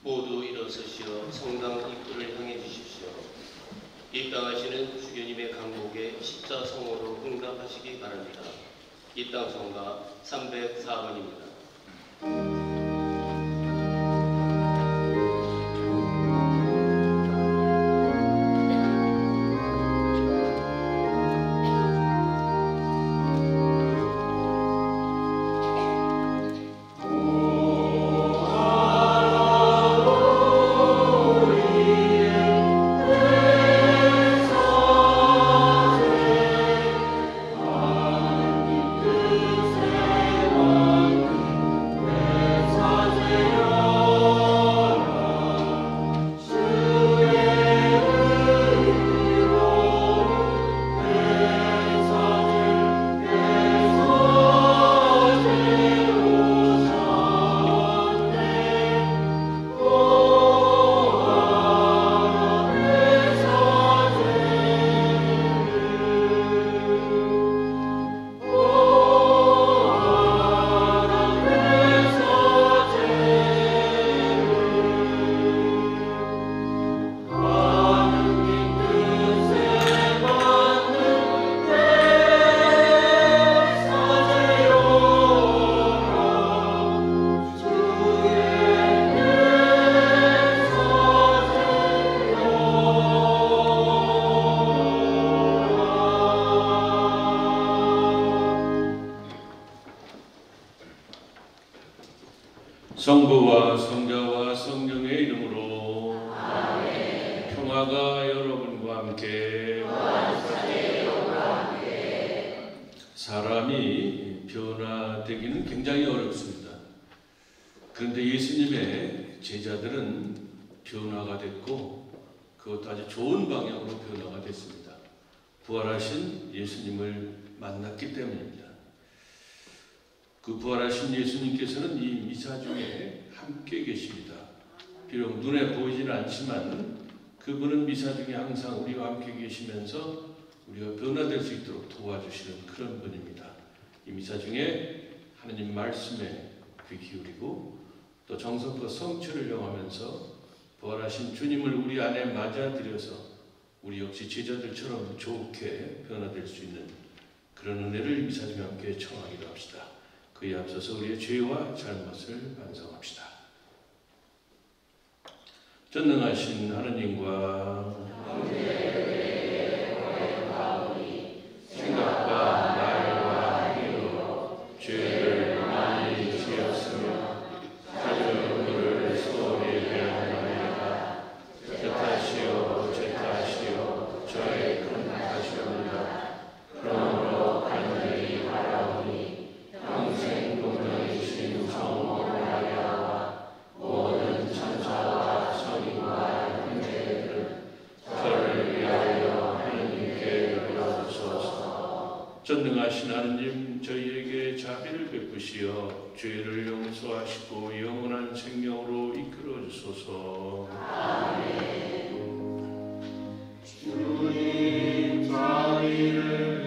모두 일어서시어 성당 입구를 향해 주십시오. 입당하시는 주교님의 강목에 십자성어로 응답하시기 바랍니다. 입당 성가 304번입니다. 성부와 성자와 성령의 이름으로 아멘. 평화가 여러분과 함께 사람이 변화되기는 굉장히 어렵습니다. 그런데 예수님의 제자들은 변화가 됐고 그것도 아주 좋은 방향으로 변화가 됐습니다. 부활하신 예수님을 만났기 때문입니다. 그 부활하신 예수님께서는 이 미사 중에 함께 계십니다. 비록 눈에 보이지는 않지만 그분은 미사 중에 항상 우리와 함께 계시면서 우리가 변화될 수 있도록 도와주시는 그런 분입니다. 이 미사 중에 하느님 말씀에 귀 기울이고 또 정성과 성취를 영하면서 부활하신 주님을 우리 안에 맞아들여서 우리 역시 제자들처럼 좋게 변화될 수 있는 그런 은혜를 미사 중에 함께 청하기도 합시다. 그에 앞서서 우리의 죄와 잘못을 반성합시다. 전능하신 하느님과 생각과 말과 행위로 죄를 많이 지었으며 자주 그를 소홀히 대하나이다. 제 탓이요 제 탓이요 저의 큰 탓이옵니다. 그러므로 간절히 바라오니 평생 동정이신 성모 마리아와 모든 천사와 성인과 형제들은 저를 위하여 하느님께 빌어주소서. 전능하신 하느님, 저희에게 자비를 베푸시어 죄를 용서하시고 영원한 생명으로 이끌어 주소서. 아멘. 주님 자비를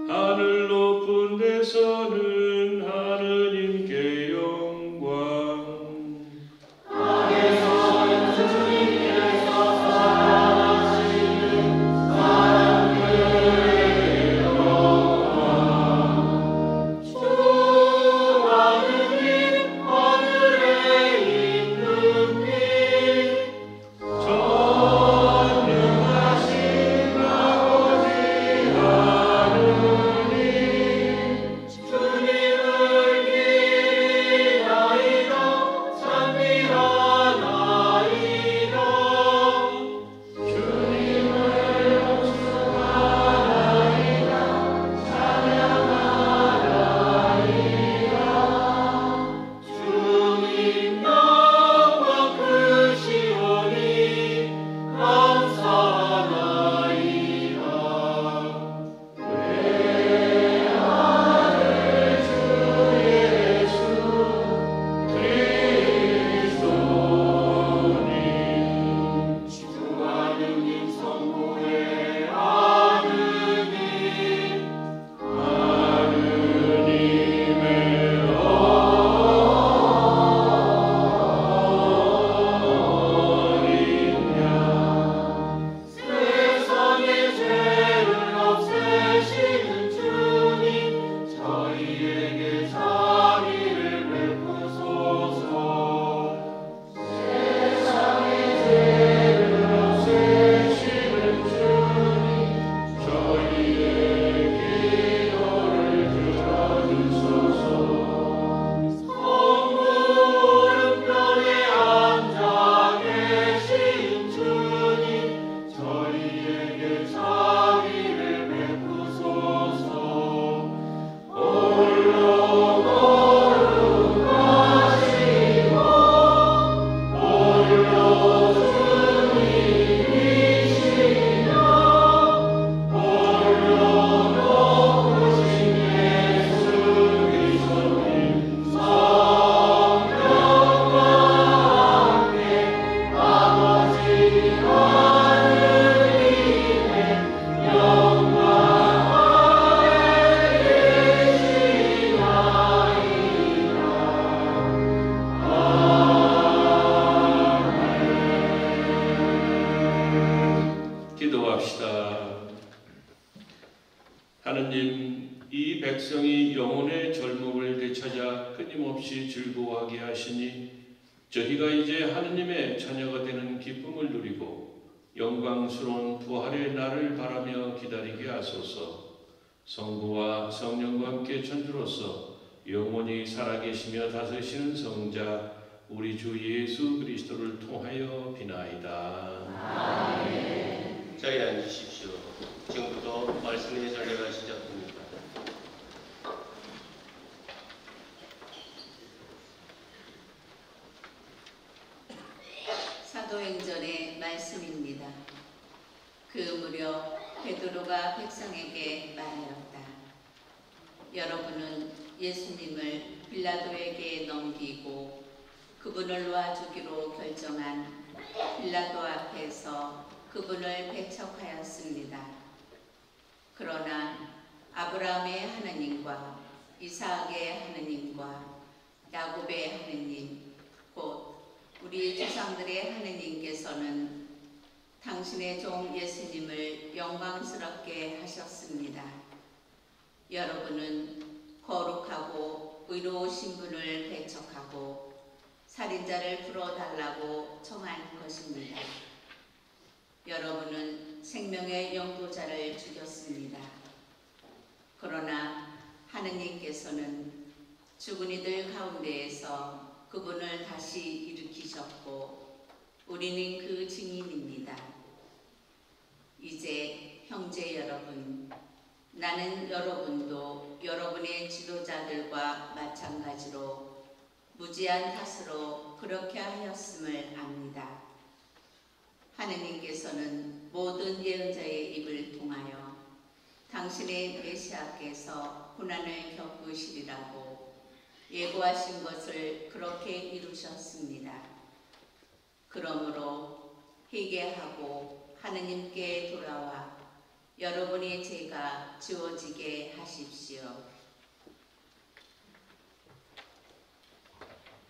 하늘 높은 데서는 하느님께 영광, 땅에서는 주님께서 사랑하시는 사람들에게 영광. 주 하느님 하늘에 있는 빛 전능하신 아버지 하느님 하느님, 이 백성이 영혼의 젊음을 되찾아 끊임없이 즐거워하게 하시니 저희가 이제 하느님의 자녀가 되는 기쁨을 누리고 영광스러운 부활의 날을 바라며 기다리게 하소서. 성부와 성령과 함께 천주로서 영원히 살아계시며 다스리시는 성자 우리 주 예수 그리스도를 통하여 비나이다. 아멘. 자리에 앉으십시오. 지금부터 말씀의 전례가 시작됩니다. 사도행전의 말씀입니다. 그 무렵 베드로가 백성에게 말하였다. 여러분은 예수님을 빌라도에게 넘기고 그분을 놓아주기로 결정한 빌라도 앞에서 그분을 배척하였습니다. 그러나 아브라함의 하느님과 이삭의 하느님과 야곱의 하느님 곧 우리 조상들의 하느님께서는 당신의 종 예수님을 영광스럽게 하셨습니다. 여러분은 거룩하고 의로우신 분을 배척하고 살인자를 풀어달라고 청한 것입니다. 여러분은 생명의 영도자를 죽였습니다. 그러나 하느님께서는 죽은 이들 가운데에서 그분을 다시 일으키셨고 우리는 그 증인입니다. 이제 형제 여러분, 나는 여러분도 여러분의 지도자들과 마찬가지로 무지한 탓으로 그렇게 하였음을 압니다. 하느님께서는 모든 예언자의 입을 통하여 당신의 메시아께서 고난을 겪으시리라고 예고하신 것을 그렇게 이루셨습니다. 그러므로 회개하고 하느님께 돌아와 여러분의 죄가 지워지게 하십시오.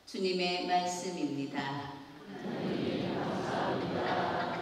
주님의 말씀입니다. 하나님 감사합니다.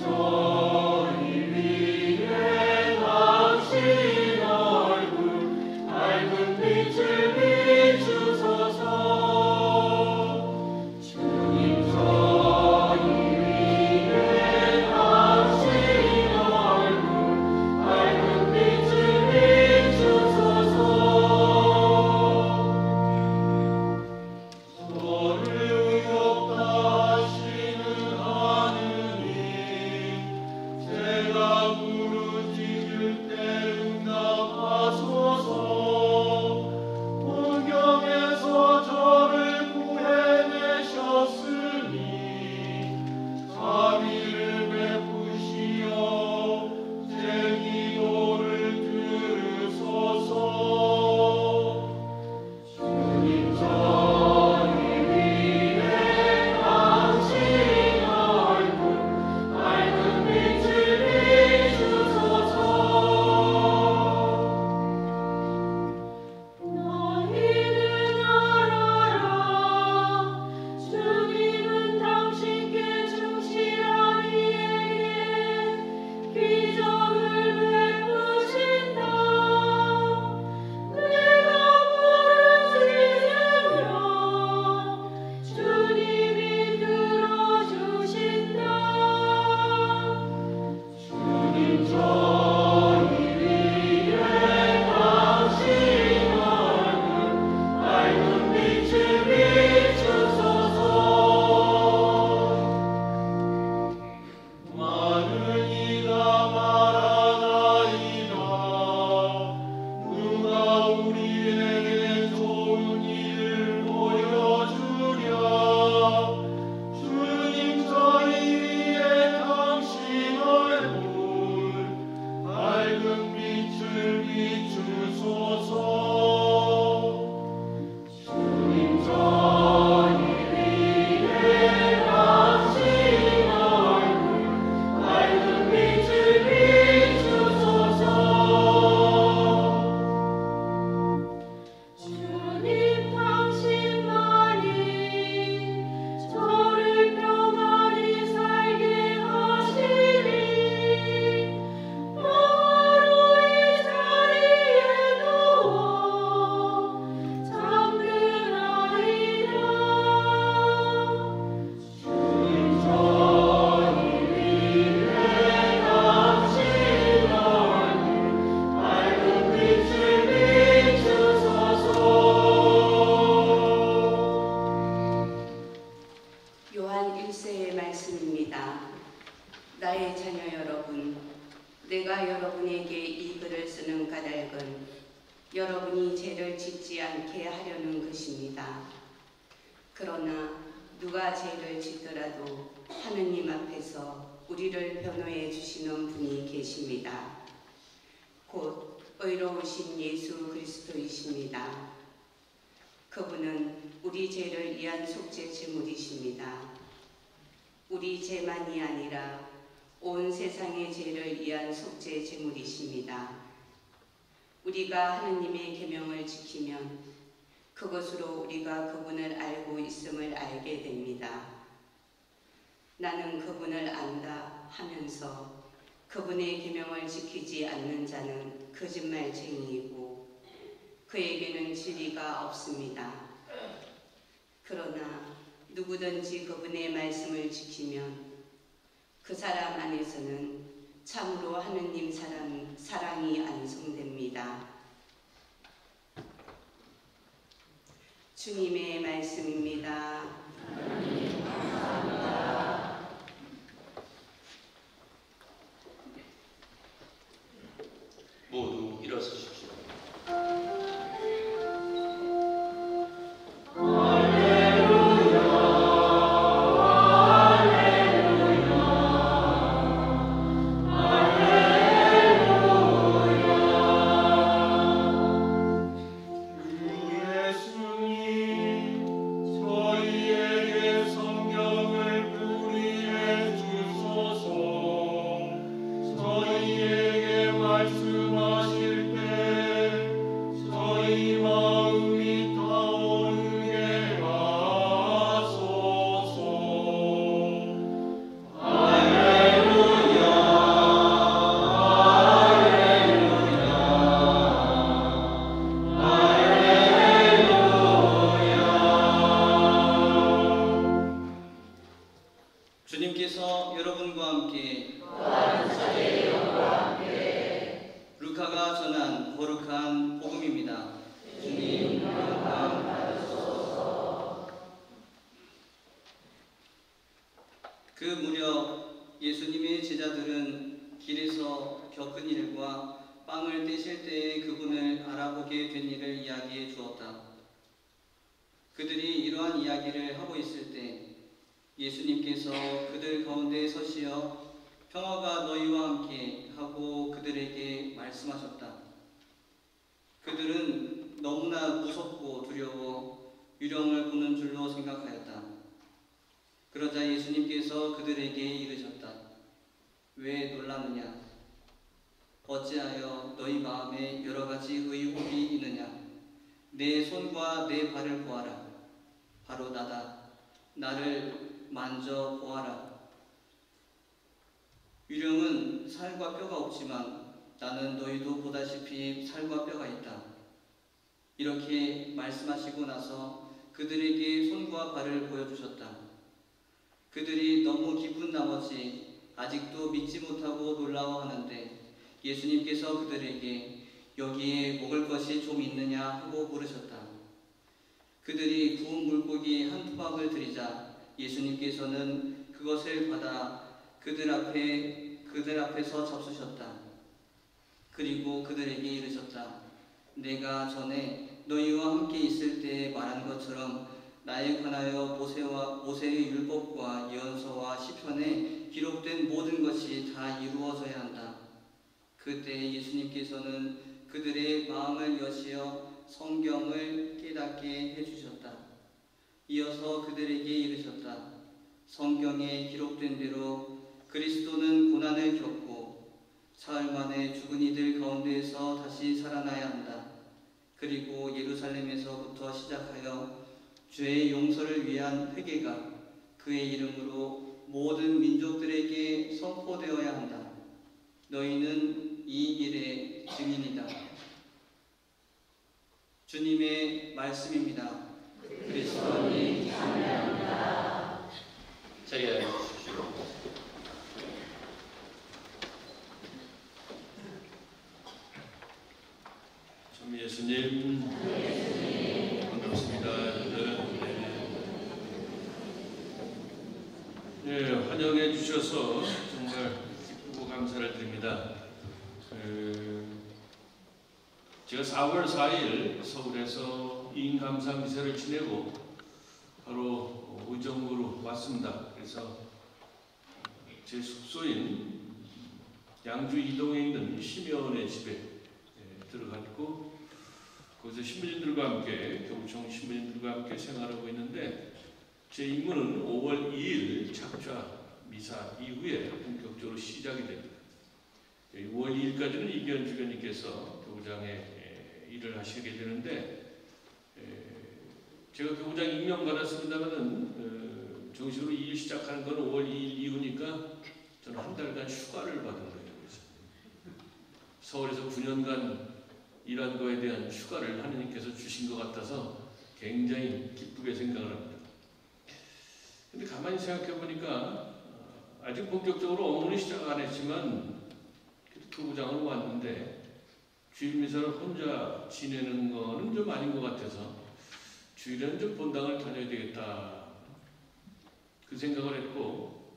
저희 위에 당신 얼굴 하나님의 말씀입니다. 나의 자녀 여러분, 내가 여러분에게 이 글을 쓰는 까닭은 여러분이 죄를 짓지 않게 하려는 것입니다. 그러나 누가 죄를 짓더라도 하느님 앞에서 우리를 변호해 주시는 분이 계십니다. 곧 의로우신 예수 그리스도이십니다. 그분은 우리 죄를 위한 속죄 제물이십니다. 우리 죄만이 아니라 온 세상의 죄를 위한 속죄 제물이십니다. 우리가 하느님의 계명을 지키면 그것으로 우리가 그분을 알고 있음을 알게 됩니다. 나는 그분을 안다 하면서 그분의 계명을 지키지 않는 자는 거짓말쟁이이고 그에게는 진리가 없습니다. 그러나 누구든지 그분의 말씀을 지키면 그 사람 안에서는 참으로 하느님 사랑이 안성됩니다. 주님의 말씀입니다. 모두 일어서십시오. 주님께서 여러분과 함께 루카가 전한 거룩한 복음입니다. 주님 영광 받으소서. 그 무렵 예수님의 제자들은 길에서 겪은 일과 빵을 떼실 때에 그분을 알아보게 된 일을 이야기해 주었다. 그들이 이러한 이야기를 하고 있을 때 예수님께서 그들 가운데 서시어 평화가 너희와 함께 하고 그들에게 말씀하셨다. 그들은 너무나 무섭고 두려워 유령을 보는 줄로 생각하였다. 그러자 예수님께서 그들에게 이르셨다. 왜 놀라느냐? 어찌하여 너희 마음에 여러 가지 의혹이 있느냐? 내 손과 내 발을 보아라. 바로 나다. 나를 만져 보아라. 유령은 살과 뼈가 없지만 나는 너희도 보다시피 살과 뼈가 있다. 이렇게 말씀하시고 나서 그들에게 손과 발을 보여주셨다. 그들이 너무 기쁜 나머지 아직도 믿지 못하고 놀라워하는데 예수님께서 그들에게 여기에 먹을 것이 좀 있느냐 하고 물으셨다. 그들이 구운 물고기 한 토막을 드리자 예수님께서는 그것을 받아 그들 앞에서 잡수셨다. 그리고 그들에게 이르셨다. 내가 전에 너희와 함께 있을 때 말한 것처럼 나에 관하여 모세의 율법과 예언서와 시편에 기록된 모든 것이 다 이루어져야 한다. 그때 예수님께서는 그들의 마음을 여시어 성경을 깨닫게 해주셨다. 이어서 그들에게 이르셨다. 성경에 기록된 대로 그리스도는 고난을 겪고 사흘 만에 죽은 이들 가운데에서 다시 살아나야 한다. 그리고 예루살렘에서부터 시작하여 죄의 용서를 위한 회개가 그의 이름으로 모든 민족들에게 선포되어야 한다. 너희는 이 일의 증인이다. 주님의 말씀입니다. 그리스도님 찬양합니다. 자리에 앉으십시오. 참 예수님 반갑습니다. 네, 환영해 주셔서 정말 기쁘고 감사를 드립니다. 제가 4월 4일 서울에서 인감사 미사를 지내고 바로 의정부로 왔습니다. 그래서 제 숙소인 양주 이동에 있는 심여원의 집에 들어갔고 거기서 신부님들과 함께 교구청 신부님들과 함께 생활하고 있는데 제 임무는 5월 2일 착좌 미사 이후에 본격적으로 시작이 됩니다. 5월 2일까지는 이기현 주교님께서 교구장에 일을 하시게 되는데 제가 교구장 임명받았습니다만은 정식으로 일 시작하는 건 5월 2일 이후니까 저는 한 달간 휴가를 받은 거예요. 그래서 서울에서 9년간 일한 거에 대한 휴가를 하느님께서 주신 것 같아서 굉장히 기쁘게 생각을 합니다. 근데 가만히 생각해 보니까 아직 본격적으로 업무는 시작 안 했지만 교구장으로 왔는데 주일 미사를 혼자 지내는 거는 좀 아닌 것 같아서 주일에는 좀 본당을 다녀야 되겠다 그 생각을 했고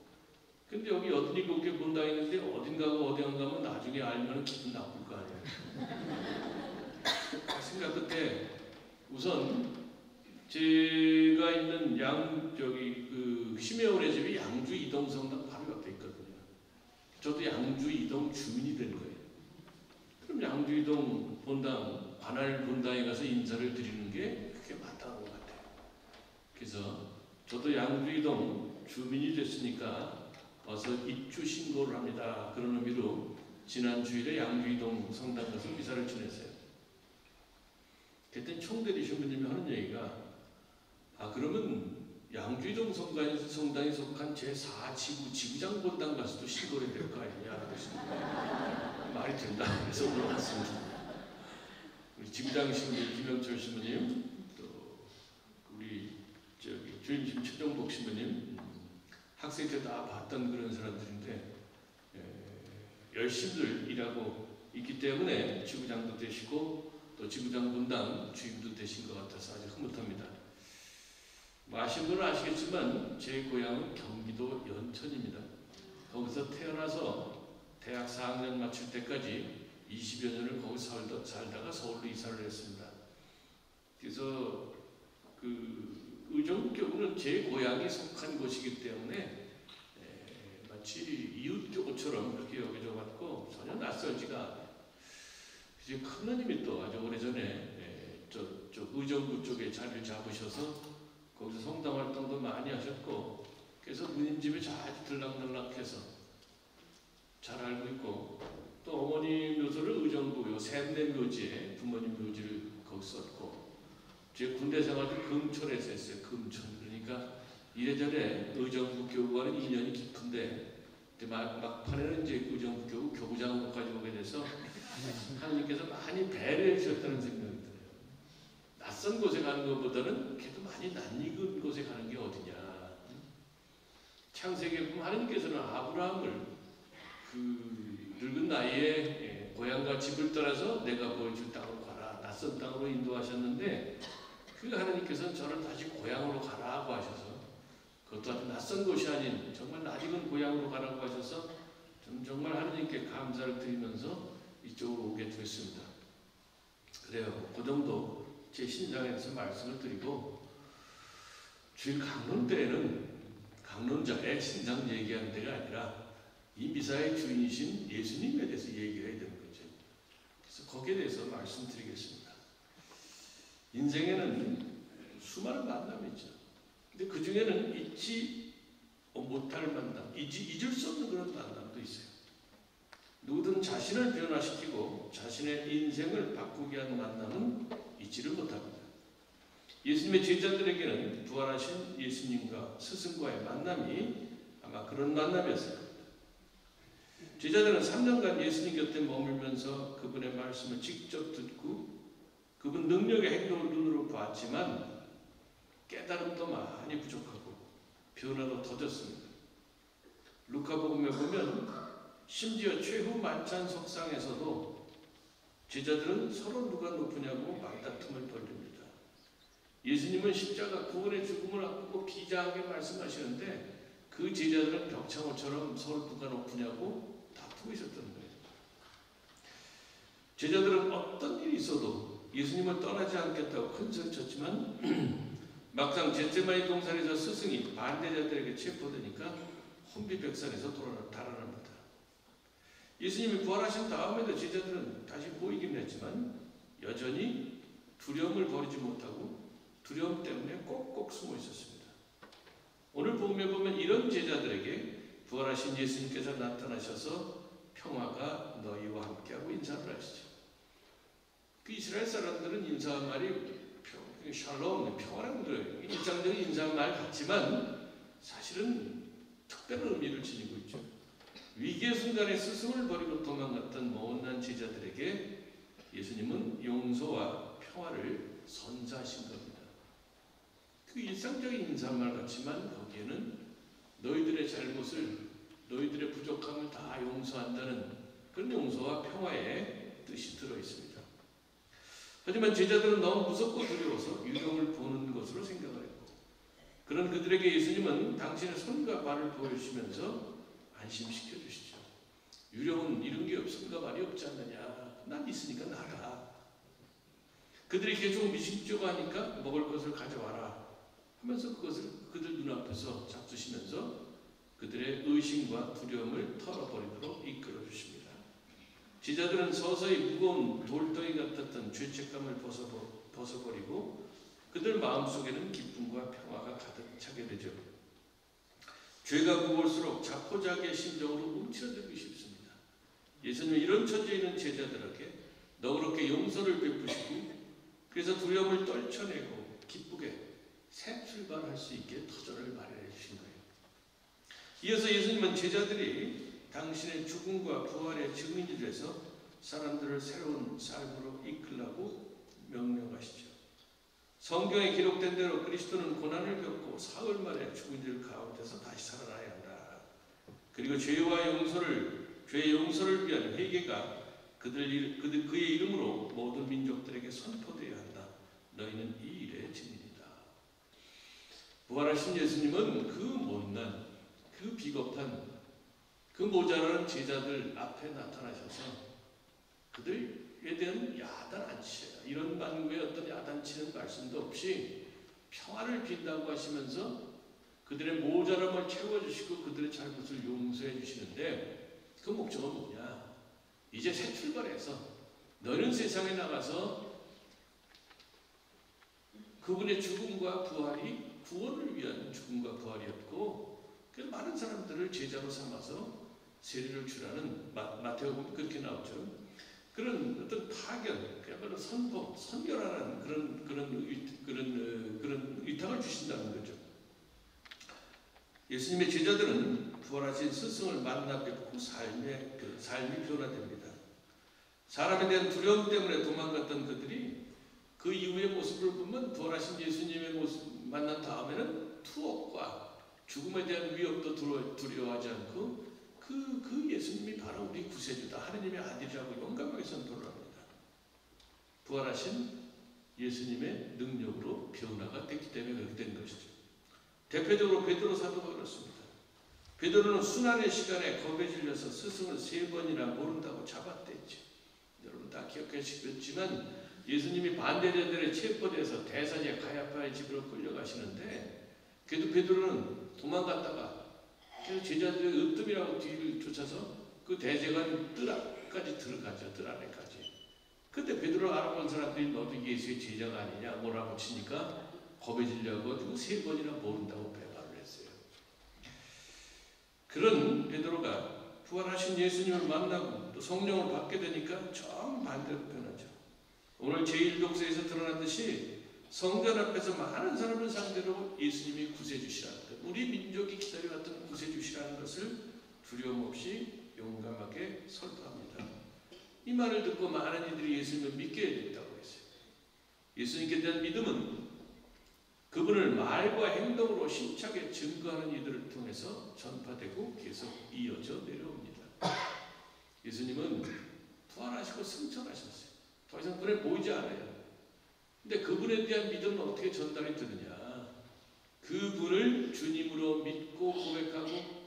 근데 여기 87개 본당이 있는데 어딘가고 어디 안 가면 나중에 알면 기분 나쁠 거 아니에요. 생각 끝에 우선 제가 있는 심여원의 집이 양주 이동성당 바로 옆에 있거든요. 저도 양주 이동 주민이 된 거예요. 그럼 양주 이동 본당, 관할 본당에 가서 인사를 드리는 게 그게 맞다는 것 같아요. 그래서 저도 양주 이동 주민이 됐으니까 어서 입주 신고를 합니다. 그런 의미로 지난 주일에 양주 이동 성당 가서 미사를 지냈어요. 그때 총대리 신부님이 하는 얘기가 그러면 양주이동 성당에 속한 제4지구 지구장 본당 가서도 신고를 될 거 아니냐 그랬습니다. 말이 된다 그래서 오늘 왔습니다. 우리 지구장 신부님 김영철 신부님 또 우리 주임신 최종복 신부님 학생 때 다 봤던 그런 사람들인데 열심히들 일하고 있기 때문에 지구장도 되시고 또 지구장 본당 주임도 되신 것 같아서 아주 흐뭇합니다. 아시는 분은 아시겠지만 제 고향은 경기도 연천입니다. 거기서 태어나서 대학 4학년 마칠 때까지 20여 년을 거기 살다가 서울로 이사를 했습니다. 그래서 의정부교구는 제 고향이 속한 곳이기 때문에 마치 이웃교구처럼 그렇게 여겨져 왔고 전혀 낯설지가 않아요. 이제 큰 누님이 또 아주 오래전에 저 의정부 쪽에 자리를 잡으셔서 거기서 성당 활동도 많이 하셨고 그래서 누님 집에 자주 들락날락해서 잘 알고 있고 또 어머니 묘소를 의정부 샘내 묘지에 부모님 묘지를 거기 썼고 제 군대 생활도 금천에서 했어요. 금천. 그러니까 이래저래 의정부 교구와는 인연이 깊은데 막판에는 이제 의정부 교구 교구장까지 오게 돼서 하나님께서 많이 배려해 주셨다는 생각이 들어요. 낯선 곳에 가는 것보다는 그래도 많이 낯익은 곳에 가는 게 어디냐. 창세기에 보면 하나님께서는 아브라함을 늙은 나이에 고향과 집을 떠나서 내가 보여줄 땅으로 가라. 낯선 땅으로 인도하셨는데 하나님께서는 저를 다시 고향으로 가라고 하셔서 그것도 아주 낯선 곳이 아닌 정말 낯익은 고향으로 가라고 하셔서 저는 정말 하나님께 감사를 드리면서 이쪽으로 오게 됐습니다. 그래요. 그 정도 제 신장에 대해서 말씀을 드리고 주일 강론 때에는 강론자의 신장 얘기하는 데가 아니라 이 미사의 주인이신 예수님에 대해서 얘기해야 되는 거죠. 그래서 거기에 대해서 말씀드리겠습니다. 인생에는 수많은 만남이 있죠. 근데 그 중에는 잊지 못할 만남, 잊을 수 없는 그런 만남도 있어요. 누구든 자신을 변화시키고 자신의 인생을 바꾸게 하는 만남은 잊지를 못합니다. 예수님의 제자들에게는 부활하신 예수님과 스승과의 만남이 아마 그런 만남이었어요. 제자들은 3년간 예수님 곁에 머물면서 그분의 말씀을 직접 듣고 그분 능력의 행동을 눈으로 봤지만 깨달음도 많이 부족하고 변화도 더뎠습니다. 루카복음에 보면 심지어 최후 만찬 석상에서도 제자들은 서로 누가 높으냐고 말다툼을 벌입니다. 예수님은 십자가 구원의 죽음을 앞두고 비장하게 말씀하시는데 그 그 제자들은 벽창호처럼 서로 누가 높으냐고 다투고 있었던 거예요. 제자들은 어떤 일이 있어도 예수님을 떠나지 않겠다고 큰 소리쳤지만 막상 겟세마니 동산에서 스승이 반대자들에게 체포되니까 혼비백산에서 달아납니다. 예수님이 부활하신 다음에도 제자들은 다시 모이긴 했지만 여전히 두려움을 버리지 못하고 두려움 때문에 꼭꼭 숨어 있었습니다. 오늘 본문에 보면 이런 제자들에게 부활하신 예수님께서 나타나셔서 평화가 너희와 함께하고 인사를 하시죠. 그 이스라엘 사람들은 인사한 말이 샬롬, 평화라는 거예요. 일상적인 인사말 같지만 사실은 특별한 의미를 지니고 있죠. 위기의 순간에 스승을 버리고 도망갔던 못난 제자들에게 예수님은 용서와 평화를 선사하신 겁니다. 그 일상적인 인사말 같지만 거기에는 너희들의 잘못을, 너희들의 부족함을 다 용서한다는 그런 용서와 평화의 뜻이 들어있습니다. 하지만 제자들은 너무 무섭고 두려워서 유령을 보는 것으로 생각을 했고, 그런 그들에게 예수님은 당신의 손과 발을 보여주시면서 안심시켜 주시죠. 유령은 이런 게 없으니까 말이 없지 않느냐. 난 있으니까 나가. 그들이 계속 미심쩍어하니까 먹을 것을 가져와라 하면서 그것을 그들 눈앞에서 잡수시면서 그들의 의심과 두려움을 털어버리도록 이끌어 주십니다. 제자들은 서서히 무거운 돌덩이 같았던 죄책감을 벗어버리고 그들 마음속에는 기쁨과 평화가 가득 차게 되죠. 죄가 무거울수록 자포자기의 심정으로 움츠러들기 쉽습니다. 예수님은 이런 처지에 있는 제자들에게 너그럽게 용서를 베푸시고 그래서 두려움을 떨쳐내고 기쁘게 새 출발할 수 있게 터전을 마련해 주신 거예요. 이어서 예수님은 제자들이 당신의 죽음과 부활의 증인이 돼서 사람들을 새로운 삶으로 이끌라고 명령하시죠. 성경에 기록된 대로 그리스도는 고난을 겪고 사흘 만에 죽은 들 가운데서 다시 살아나야 한다. 그리고 죄의 용서를 위한 회개가 그의 이름으로 모든 민족들에게 선포되어야 한다. 너희는 이 일의 증인이다. 부활하신 예수님은 그 못난, 그 비겁한, 그 모자라는 제자들 앞에 나타나셔서 그들에 대한 야단치예요. 이런 만구에 어떤 야단치는 말씀도 없이 평화를 빈다고 하시면서 그들의 모자람을 채워주시고 그들의 잘못을 용서해 주시는데 그 목적은 뭐냐? 이제 새 출발해서 너는 세상에 나가서 그분의 죽음과 부활이 구원을 위한 죽음과 부활이었고 그래서 많은 사람들을 제자로 삼아서 세례를 주라는 마태복음 그렇게 나오죠. 그런 어떤 파견, 그야말로 선포, 선결하는 그런 위탁을 주신다는 거죠. 예수님의 제자들은 부활하신 스승을 만나 뵙고 삶이 변화됩니다. 사람에 대한 두려움 때문에 도망갔던 그들이 그 이후의 모습을 보면 부활하신 예수님의 모습 만난 다음에는 투옥과 죽음에 대한 위협도 두려워하지 않고 그 예수님이 바로 우리 구세주다. 하느님의 아들이라고 용감하게 선포를 합니다. 부활하신 예수님의 능력으로 변화가 됐기 때문에 그렇게 된 것이죠. 대표적으로 베드로 사도가 그렇습니다. 베드로는 순환의 시간에 겁에 질려서 스승을 3번이나 모른다고 잡아댔죠. 여러분 다 기억하시겠지만 예수님이 반대자들의 체포돼서 대사제 가야파의 집으로 끌려가시는데 그래도 베드로는 도망갔다가 그래서 제자들의 으뜸이라고 뒤를 쫓아서 그 대제관 뜰 앞까지 들어가죠. 뜰 안에까지. 그때 베드로를 알아본 사람들이 너도 예수의 제자가 아니냐 몰아붙이니까 겁에 질려가지고 3번이나 모른다고 배반을 했어요. 그런 베드로가 부활하신 예수님을 만나고 또 성령을 받게 되니까 정반대로 변하죠. 오늘 제1독서에서 드러난 듯이 성전 앞에서 많은 사람을 상대로 예수님이 구세주시라는 것, 우리 민족이 기다려왔던 구세주시라는 것을 두려움 없이 용감하게 선포합니다. 이 말을 듣고 많은 이들이 예수님을 믿게 됐다고 했어요. 예수님께 대한 믿음은 그분을 말과 행동으로 힘차게 증거하는 이들을 통해서 전파되고 계속 이어져 내려옵니다. 예수님은 부활하시고 승천하셨어요. 더 이상 눈에 보이지 않아요. 근데 그분에 대한 믿음은 어떻게 전달이 되느냐? 그분을 주님으로 믿고 고백하고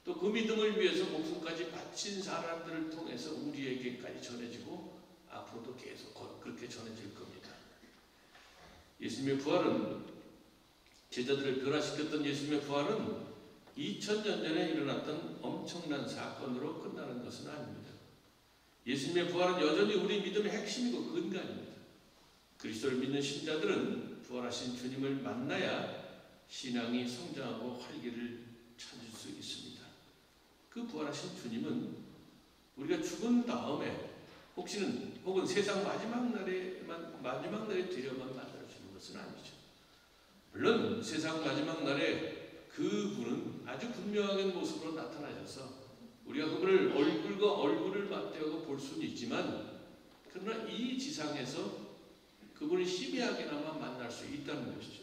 또 그 믿음을 위해서 목숨까지 바친 사람들을 통해서 우리에게까지 전해지고 앞으로도 계속 그렇게 전해질 겁니다. 예수님의 부활은, 제자들을 변화시켰던 예수님의 부활은 2000년 전에 일어났던 엄청난 사건으로 끝나는 것은 아닙니다. 예수님의 부활은 여전히 우리 믿음의 핵심이고 근간입니다. 그리스도를 믿는 신자들은 부활하신 주님을 만나야 신앙이 성장하고 활기를 찾을 수 있습니다. 그 부활하신 주님은 우리가 죽은 다음에 혹은 세상 마지막 날에 되려만 만날 수 있는 것은 아니죠. 물론 세상 마지막 날에 그분은 아주 분명한 모습으로 나타나셔서 우리가 그분을 얼굴과 얼굴을 맞대고 볼 수는 있지만, 그러나 이 지상에서 그분을 희미하게나마 만날 수 있다는 것이죠.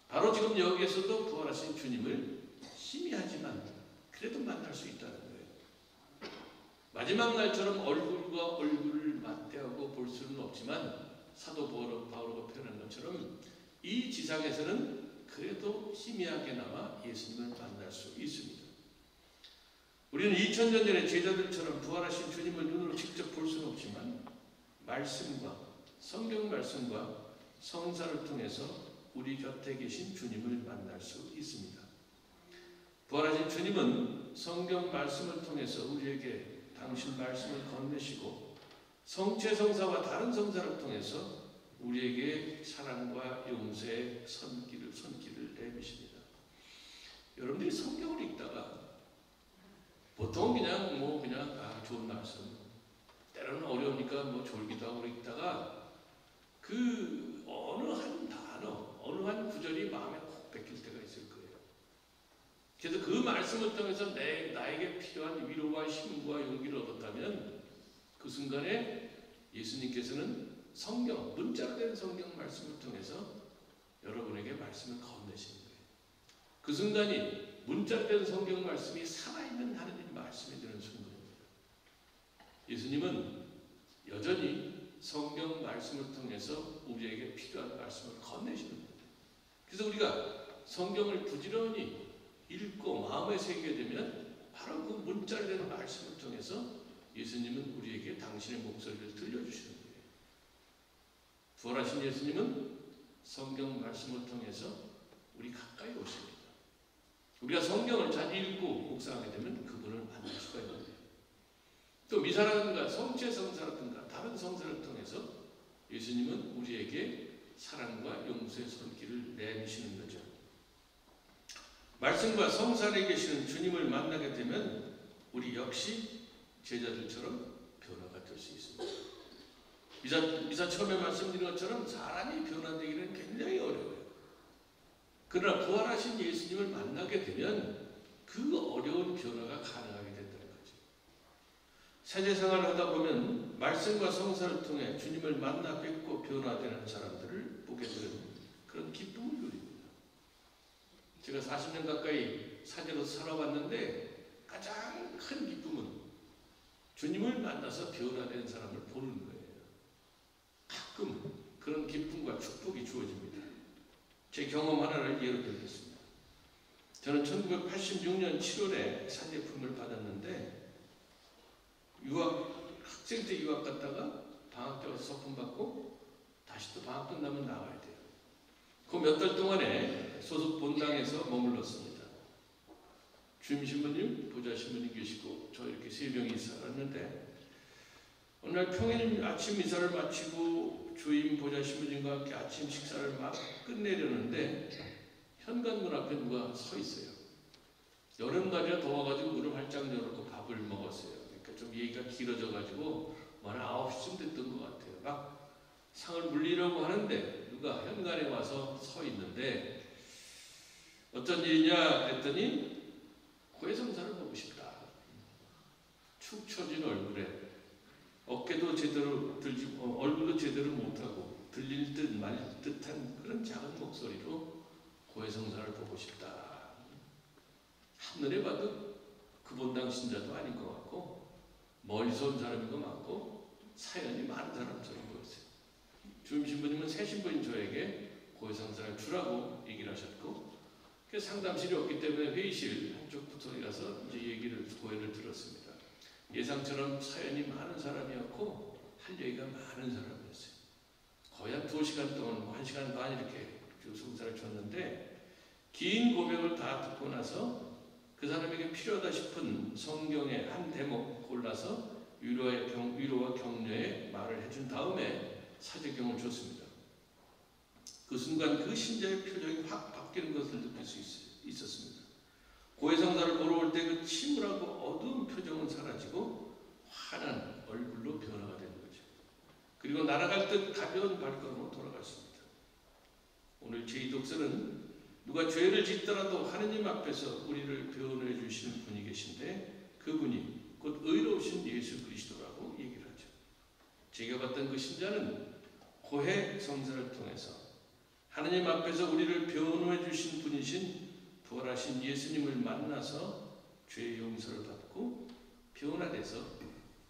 바로 지금 여기에서도 부활하신 주님을 희미하지만 그래도 만날 수 있다는 거예요. 마지막 날처럼 얼굴과 얼굴을 맞대하고 볼 수는 없지만 사도 바오로가 표현한 것처럼 이 지상에서는 그래도 희미하게나마 예수님을 만날 수 있습니다. 우리는 2000년 전에 제자들처럼 부활하신 주님을 눈으로 직접 볼 수는 없지만 성경 말씀과 성사를 통해서 우리 곁에 계신 주님을 만날 수 있습니다. 부활하신 주님은 성경 말씀을 통해서 우리에게 당신 말씀을 건네시고 성체 성사와 다른 성사를 통해서 우리에게 사랑과 용서의 손길을 내미십니다. 여러분들이 성경을 읽다가 보통 그냥 좋은 말씀, 때로는 어려우니까 졸기도 하고 읽다가 그 어느 한 단어, 어느 한 구절이 마음에 콕 박힐 때가 있을 거예요. 그래서 그 말씀을 통해서 나에게 필요한 위로와 힘과 용기를 얻었다면 그 순간에 예수님께서는 문자로 된 성경 말씀을 통해서 여러분에게 말씀을 건네시는 거예요. 그 순간이 문자로 된 성경 말씀이 살아있는 하나님 말씀이 되는 순간입니다. 예수님은 여전히 성경 말씀을 통해서 우리에게 필요한 말씀을 건네시는 거예요. 그래서 우리가 성경을 부지런히 읽고 마음에 새기게 되면 바로 그 문자로 된 말씀을 통해서 예수님은 우리에게 당신의 목소리를 들려주시는 거예요. 부활하신 예수님은 성경 말씀을 통해서 우리 가까이 오십니다. 우리가 성경을 잘 읽고 묵상하게 되면 그분을 만날 수가 있는 거예요. 또 미사라든가 성체 성사라든가 다른 성사를 통해서 예수님은 우리에게 사랑과 용서의 손길을 내미시는 거죠. 말씀과 성산에 계시는 주님을 만나게 되면 우리 역시 제자들처럼 변화가 될 수 있습니다. 미사 처음에 말씀드린 것처럼 사람이 변화되기는 굉장히 어려워요. 그러나 부활하신 예수님을 만나게 되면 그 어려운 변화가 가능하게 된다는 거죠. 세대 생활을 하다 보면 말씀과 성사를 통해 주님을 만나 뵙고 변화되는 사람들을 보게 되는 그런 기쁨을 누립니다. 제가 40년 가까이 사제로서 살아왔는데 가장 큰 기쁨은 주님을 만나서 변화된 사람을 보는 거예요. 가끔 그런 기쁨과 축복이 주어집니다. 제 경험 하나를 예로 들겠습니다. 저는 1986년 7월에 사제품을 받았는데 학생 때 유학 갔다가 방학 때 와서 서품 받고 다시 또 방학 끝나면 나와야 돼요. 그 몇 달 동안에 소속 본당에서 머물렀습니다. 주임 신부님, 보좌 신부님 계시고 저 이렇게 세 명이 살았는데 어느 날 평일 아침 미사를 마치고 주임 보좌 신부님과 함께 아침 식사를 막 끝내려는데 현관문 앞에 누가 서 있어요. 여름날이라 더워가지고 문을 활짝 열고 밥을 먹었어요. 그러니까 좀 얘기가 길어져가지고 한 9시쯤 됐던 것 같아요. 막 상을 물리려고 하는데 누가 현관에 와서 서 있는데 어떤 일이냐 했더니 고해성사를 보고 싶다. 축 처진 얼굴에 어깨도 제대로 얼굴도 제대로 못하고 들릴 듯 말 듯한 그런 작은 목소리로 고해성사를 보고 싶다. 한눈에 봐도 그 본당 신자도 아닌 것 같고 멀리서 온 사람인 것 같고 사연이 많은 사람처럼 보였어요. 주임 신부님은 새 신부인 저에게 고해성사를 주라고 얘기를 하셨고 그 상담실이 없기 때문에 회의실 한쪽부터 가서 이제 고해를 들었습니다. 예상처럼 사연이 많은 사람이었고 할 얘기가 많은 사람이었어요. 거의 한 2시간 동안 1시간 반 이렇게 성사를 줬는데 긴 고백을 다 듣고 나서 그 사람에게 필요하다 싶은 성경의 한 대목 골라서 위로와 격려의 말을 해준 다음에 사제경을 줬습니다. 그 순간 그 신자의 표정이 확 바뀌는 것을 느낄 수 있었습니다. 고해성사를 보러 올 때 그 침울하고 어두운 표정은 사라지고 환한 얼굴로 변화가 되는 거죠. 그리고 날아갈 듯 가벼운 발걸음으로 돌아갔습니다. 오늘 제2독서는 누가 죄를 짓더라도 하느님 앞에서 우리를 변호해 주시는 분이 계신데 그분이 곧 의로우신 예수 그리스도라고 얘기를 하죠. 제가 봤던 그 신자는 고해 성사를 통해서 하느님 앞에서 우리를 변호해 주신 분이신 부활하신 예수님을 만나서 죄의 용서를 받고 변화돼서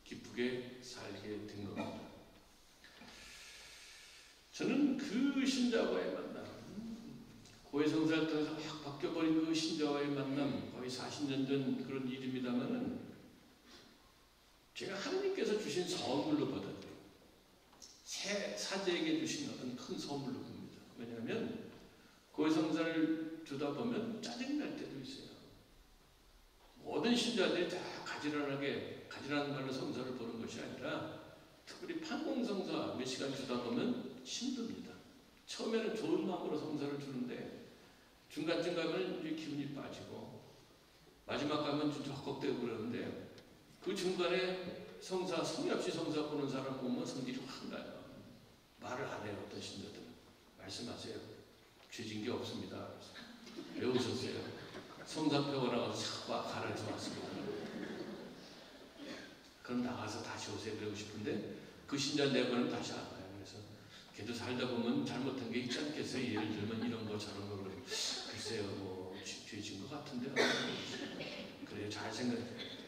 기쁘게 살게 된 겁니다. 저는 그 신자와의 만남, 고해 성사를 통해서 확 바뀌어버린 그 신자와의 만남, 거의 40년 전 그런 일입니다만은 제가 하나님께서 주신 선물로 받았대요. 새 사제에게 주신 어떤 큰 선물로 봅니다. 왜냐하면 고해 성사를 주다 보면 짜증날 때도 있어요. 모든 신자들이 다 가지런한 말로 성사를 보는 것이 아니라 특별히 판공성사 몇 시간 주다 보면 힘듭니다. 처음에는 좋은 마음으로 성사를 주는데 중간쯤 가면 이제 기분이 빠지고 마지막 가면 진짜 헉헉대고 그러는데 그 중간에 성의 없이 성사 보는 사람 보면 성질이 확 나요. 말을 안 해요. 어떤 신자들은. 말씀하세요. 죄진 게 없습니다. 왜 오셨어요? 성사표가 나가서 막 가르쳐 왔습니다. 그럼 나가서 다시 오세요. 그러고 싶은데 그 신자 내고는 다시 안 와요. 그래서 걔도 살다 보면 잘못한 게 있지 않겠어요? 예를 들면 이런 거 저런 거 그러고 글쎄요 뭐 죄진 것 같은데 그래요. 잘 생각해.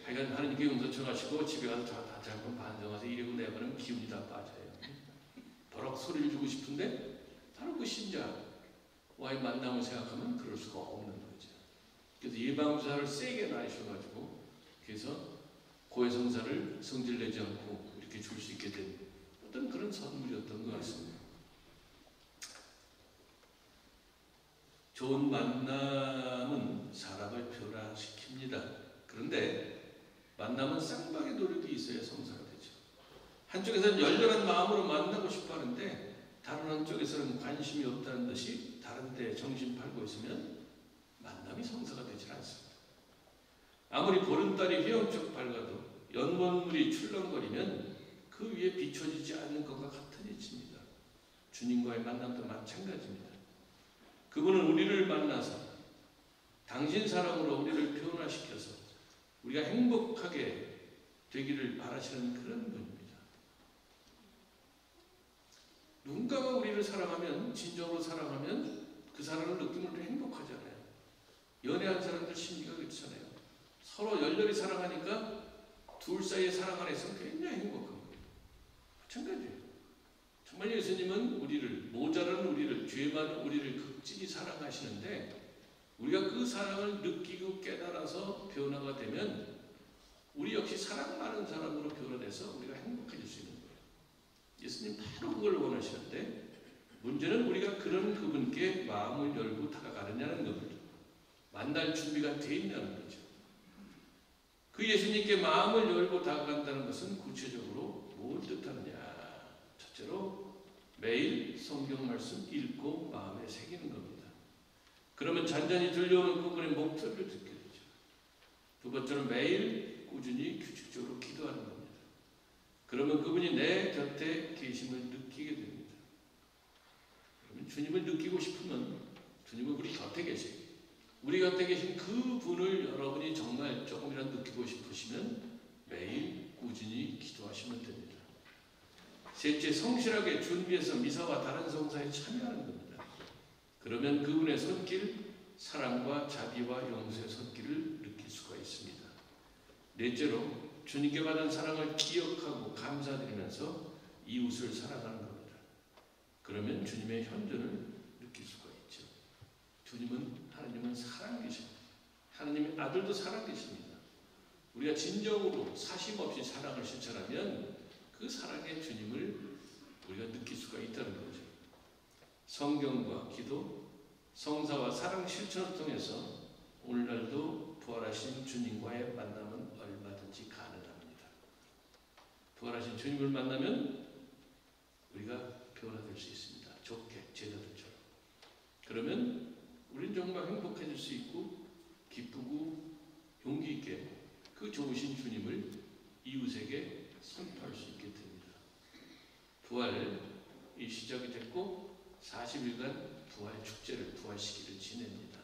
하여간 하나님께 용서쳐가시고 집에 가서 다시 한번 반성해서 이러고 내버리면 기운이 다 빠져요. 버럭 소리를 주고 싶은데 바로 그 신자와의 만남을 생각하면 그럴 수가 없는 거죠. 그래서 예방주사를 세게 놔주셔가지고 그래서 고해성사를 성질내지 않고 이렇게 줄 수 있게 된 어떤 그런 선물이었던 것 같습니다. 좋은 만남은 사람을 변화시킵니다. 그런데 만남은 쌍방의 노력이 있어야 성사가 되죠. 한쪽에서는 열렬한 마음으로 만나고 싶어 하는데 다른 한쪽에서는 관심이 없다는 듯이 다른 데 정신 팔고 있으면 만남이 성사가 되질 않습니다. 아무리 보름달이 휘영쩍 밝아도 연못물이 출렁거리면 그 위에 비춰지지 않는 것과 같은 이치입니다. 주님과의 만남도 마찬가지입니다. 그분은 우리를 만나서 당신 사랑으로 우리를 변화시켜서 우리가 행복하게 되기를 바라시는 그런 분입니다. 누군가가 우리를 사랑하면, 진정으로 사랑하면 그 사랑을 느끼면 우리 행복하잖아요. 연애한 사람들 심리가 그렇잖아요. 서로 열렬히 사랑하니까 둘 사이의 사랑 안에서 굉장히 행복한 거예요. 마찬가지예요. 정말 예수님은 모자란 우리를, 죄 많은 우리를 극진히 사랑하시는데 우리가 그 사랑을 느끼고 깨달아서 변화가 되면 우리 역시 사랑 많은 사람으로 변화돼서 우리가 행복해질 수 있는 거예요. 예수님 바로 그걸 원하시는데 문제는 우리가 그런 그분께 마음을 열고 다가가느냐는 겁니다. 만날 준비가 돼 있냐는 거죠. 그 예수님께 마음을 열고 다가간다는 것은 구체적으로 뭘 뜻하느냐. 첫째로 매일 성경 말씀 읽고 마음에 새기는 겁니다. 그러면 잔잔히 들려오는 그분의 목소리를 듣게 되죠. 두 번째로 매일 꾸준히 규칙적으로 기도하는 겁니다. 그러면 그분이 내 곁에 계심을 느끼게 됩니다. 그러면 주님을 느끼고 싶으면 주님은 우리 곁에 계세요. 우리 곁에 계신 그 분을 여러분이 정말 조금이라도 느끼고 싶으시면 매일 꾸준히 기도하시면 됩니다. 셋째, 성실하게 준비해서 미사와 다른 성사에 참여하는 겁니다. 그러면 그분의 손길, 사랑과 자비와 용서의 손길을 느낄 수가 있습니다. 넷째로, 주님께 받은 사랑을 기억하고 감사드리면서 이웃을 사랑하는 겁니다. 그러면 주님의 현존을 느낄 수가 있죠. 주님은 하나님 하나님은 살아계십니다. 하나님의 아들도 살아계십니다. 우리가 진정으로 사심 없이 사랑을 실천하면 그 사랑의 주님을 우리가 느낄 수가 있다는 거죠. 성경과 기도, 성사와 사랑 실천을 통해서 오늘날도 부활하신 주님과의 만남은 얼마든지 가능합니다. 부활하신 주님을 만나면 우리가 변화될 수 있습니다. 좋게 제자들처럼. 그러면 우리는 정말 행복해질 수 있고 기쁘고 용기 있게 그 좋으신 주님을 이웃에게 선포할 수 있게 됩니다. 부활이 시작이 됐고 40일간 부활 축제를, 부활 시기를 지냅니다.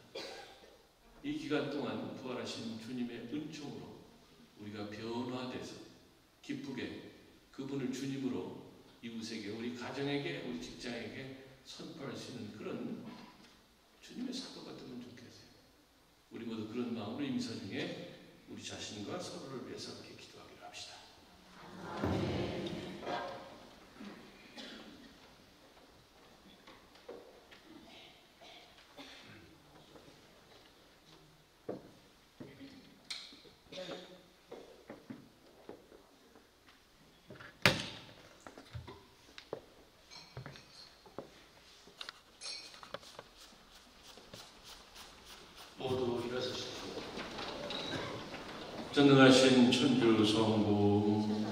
이 기간 동안 부활하신 주님의 은총으로 우리가 변화돼서 기쁘게 그분을 주님으로 이웃에게, 우리 가정에게, 우리 직장에게 선포할 수 있는 그런 주님의 사도가 되면 좋겠어요. 우리 모두 그런 마음으로 이 미사 중에 우리 자신과 서로를 위해서 함께 기도하기로 합시다. 모두 일어서십시오. 전능하신 천주 성부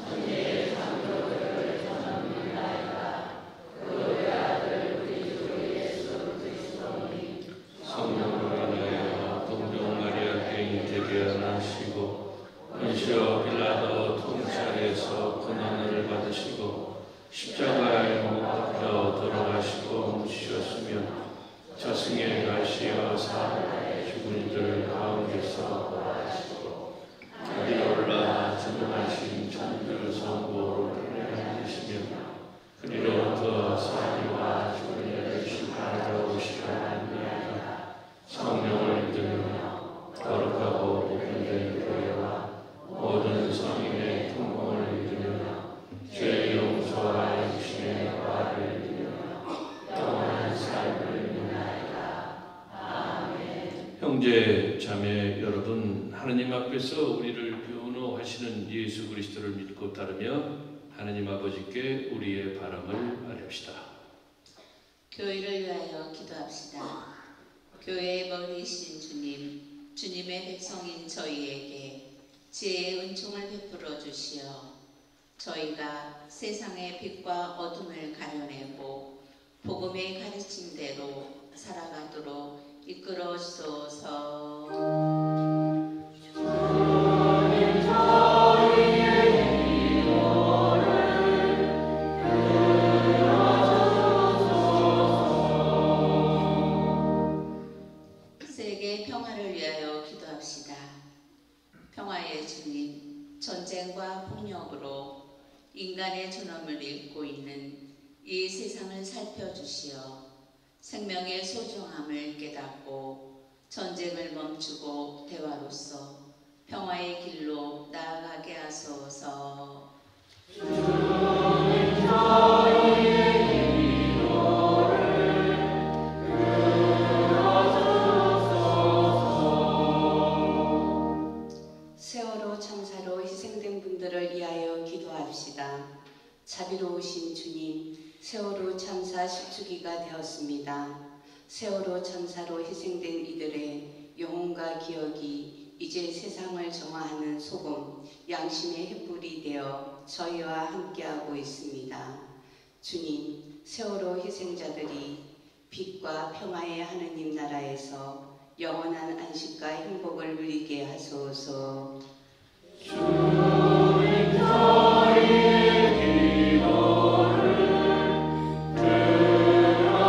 성령으로 인하여 동정 마리아께 잉태되어 나시고 본시오 빌라도 통찰에서 고난을 받으시고 십자가에 못 박혀 돌아가시고 묻히셨으며 저승에 가시어 사흘 죽은 이들 가운데서 부활하시고 하늘에 올라 전능하신 천주 성부를 하시며 그리로부터 사리와 죽은 이를 심판하러 오시리라. 성령을 믿으며 거룩하고 보편된 교회와 모든 성인의 통공을 믿으며 죄의 용서와 육신의 부활을 믿으며 영원한 삶을 믿나이다. 아멘. 형제 자매 여러분, 하나님 앞에서 우리를 변호하시는 예수 그리스도를 믿고 따르며 하나님 아버지께 우리의 바람을 아뢰옵시다. 교회를 위하여 기도합시다. 교회의 머리이신 주님, 주님의 백성인 저희에게 지혜의 은총을 베풀어 주시어 저희가 세상의 빛과 어둠을 가려내고 복음의 가르침대로 살아가도록 이끌어 주소서. 세계 평화를 위하여 기도합시다. 평화의 주님, 전쟁과 폭력으로 인간의 존엄을 잃고 있는 이 세상을 살펴주시어 생명의 소중함을 깨닫고 전쟁을 멈추고 대화로서 평화의 길로 나아가게 하소서. 세월호 참사로 희생된 분들을 위하여 기도합시다. 자비로우신 주님, 세월호 참사 10주기가 되었습니다. 세월호 참사로 희생된 이들의 영혼과 기억이 이제 세상을 정화하는 소금, 양심의 횃불이 되어 저희와 함께하고 있습니다. 주님, 세월호 희생자들이 빛과 평화의 하느님 나라에서 영원한 안식과 행복을 누리게 하소서. 주님 저희의 기도를 들어주소서.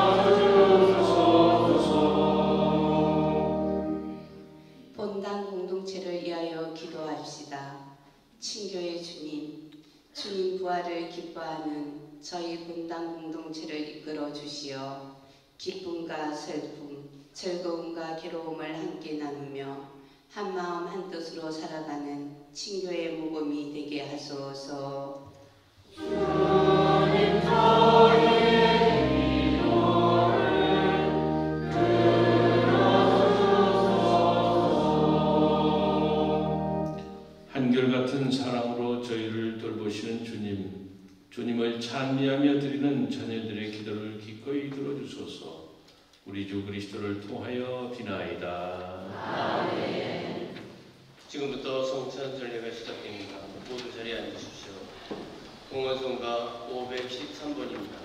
본당 공동체를 위하여 기도합시다. 친교의 주님, 주님 부활을 기뻐하는 저희 본당 공동체를 이끌어 주시어 기쁨과 슬픔, 즐거움과 괴로움을 함께 나누며 한마음 한뜻으로 살아가는 친교의 모범이 되게 하소서. 주님 저희의 기도를 들어주소서. 한결같은 사랑으로 저희를 돌보시는 주님을 찬미하며 드리는 자녀들의 기도를 기꺼이 들어주소서. 우리 주 그리스도를 통하여 비나이다. 아멘. 지금부터 성찬 전례가 시작됩니다. 모두 자리에 앉으십시오. 공헌송가 513번입니다.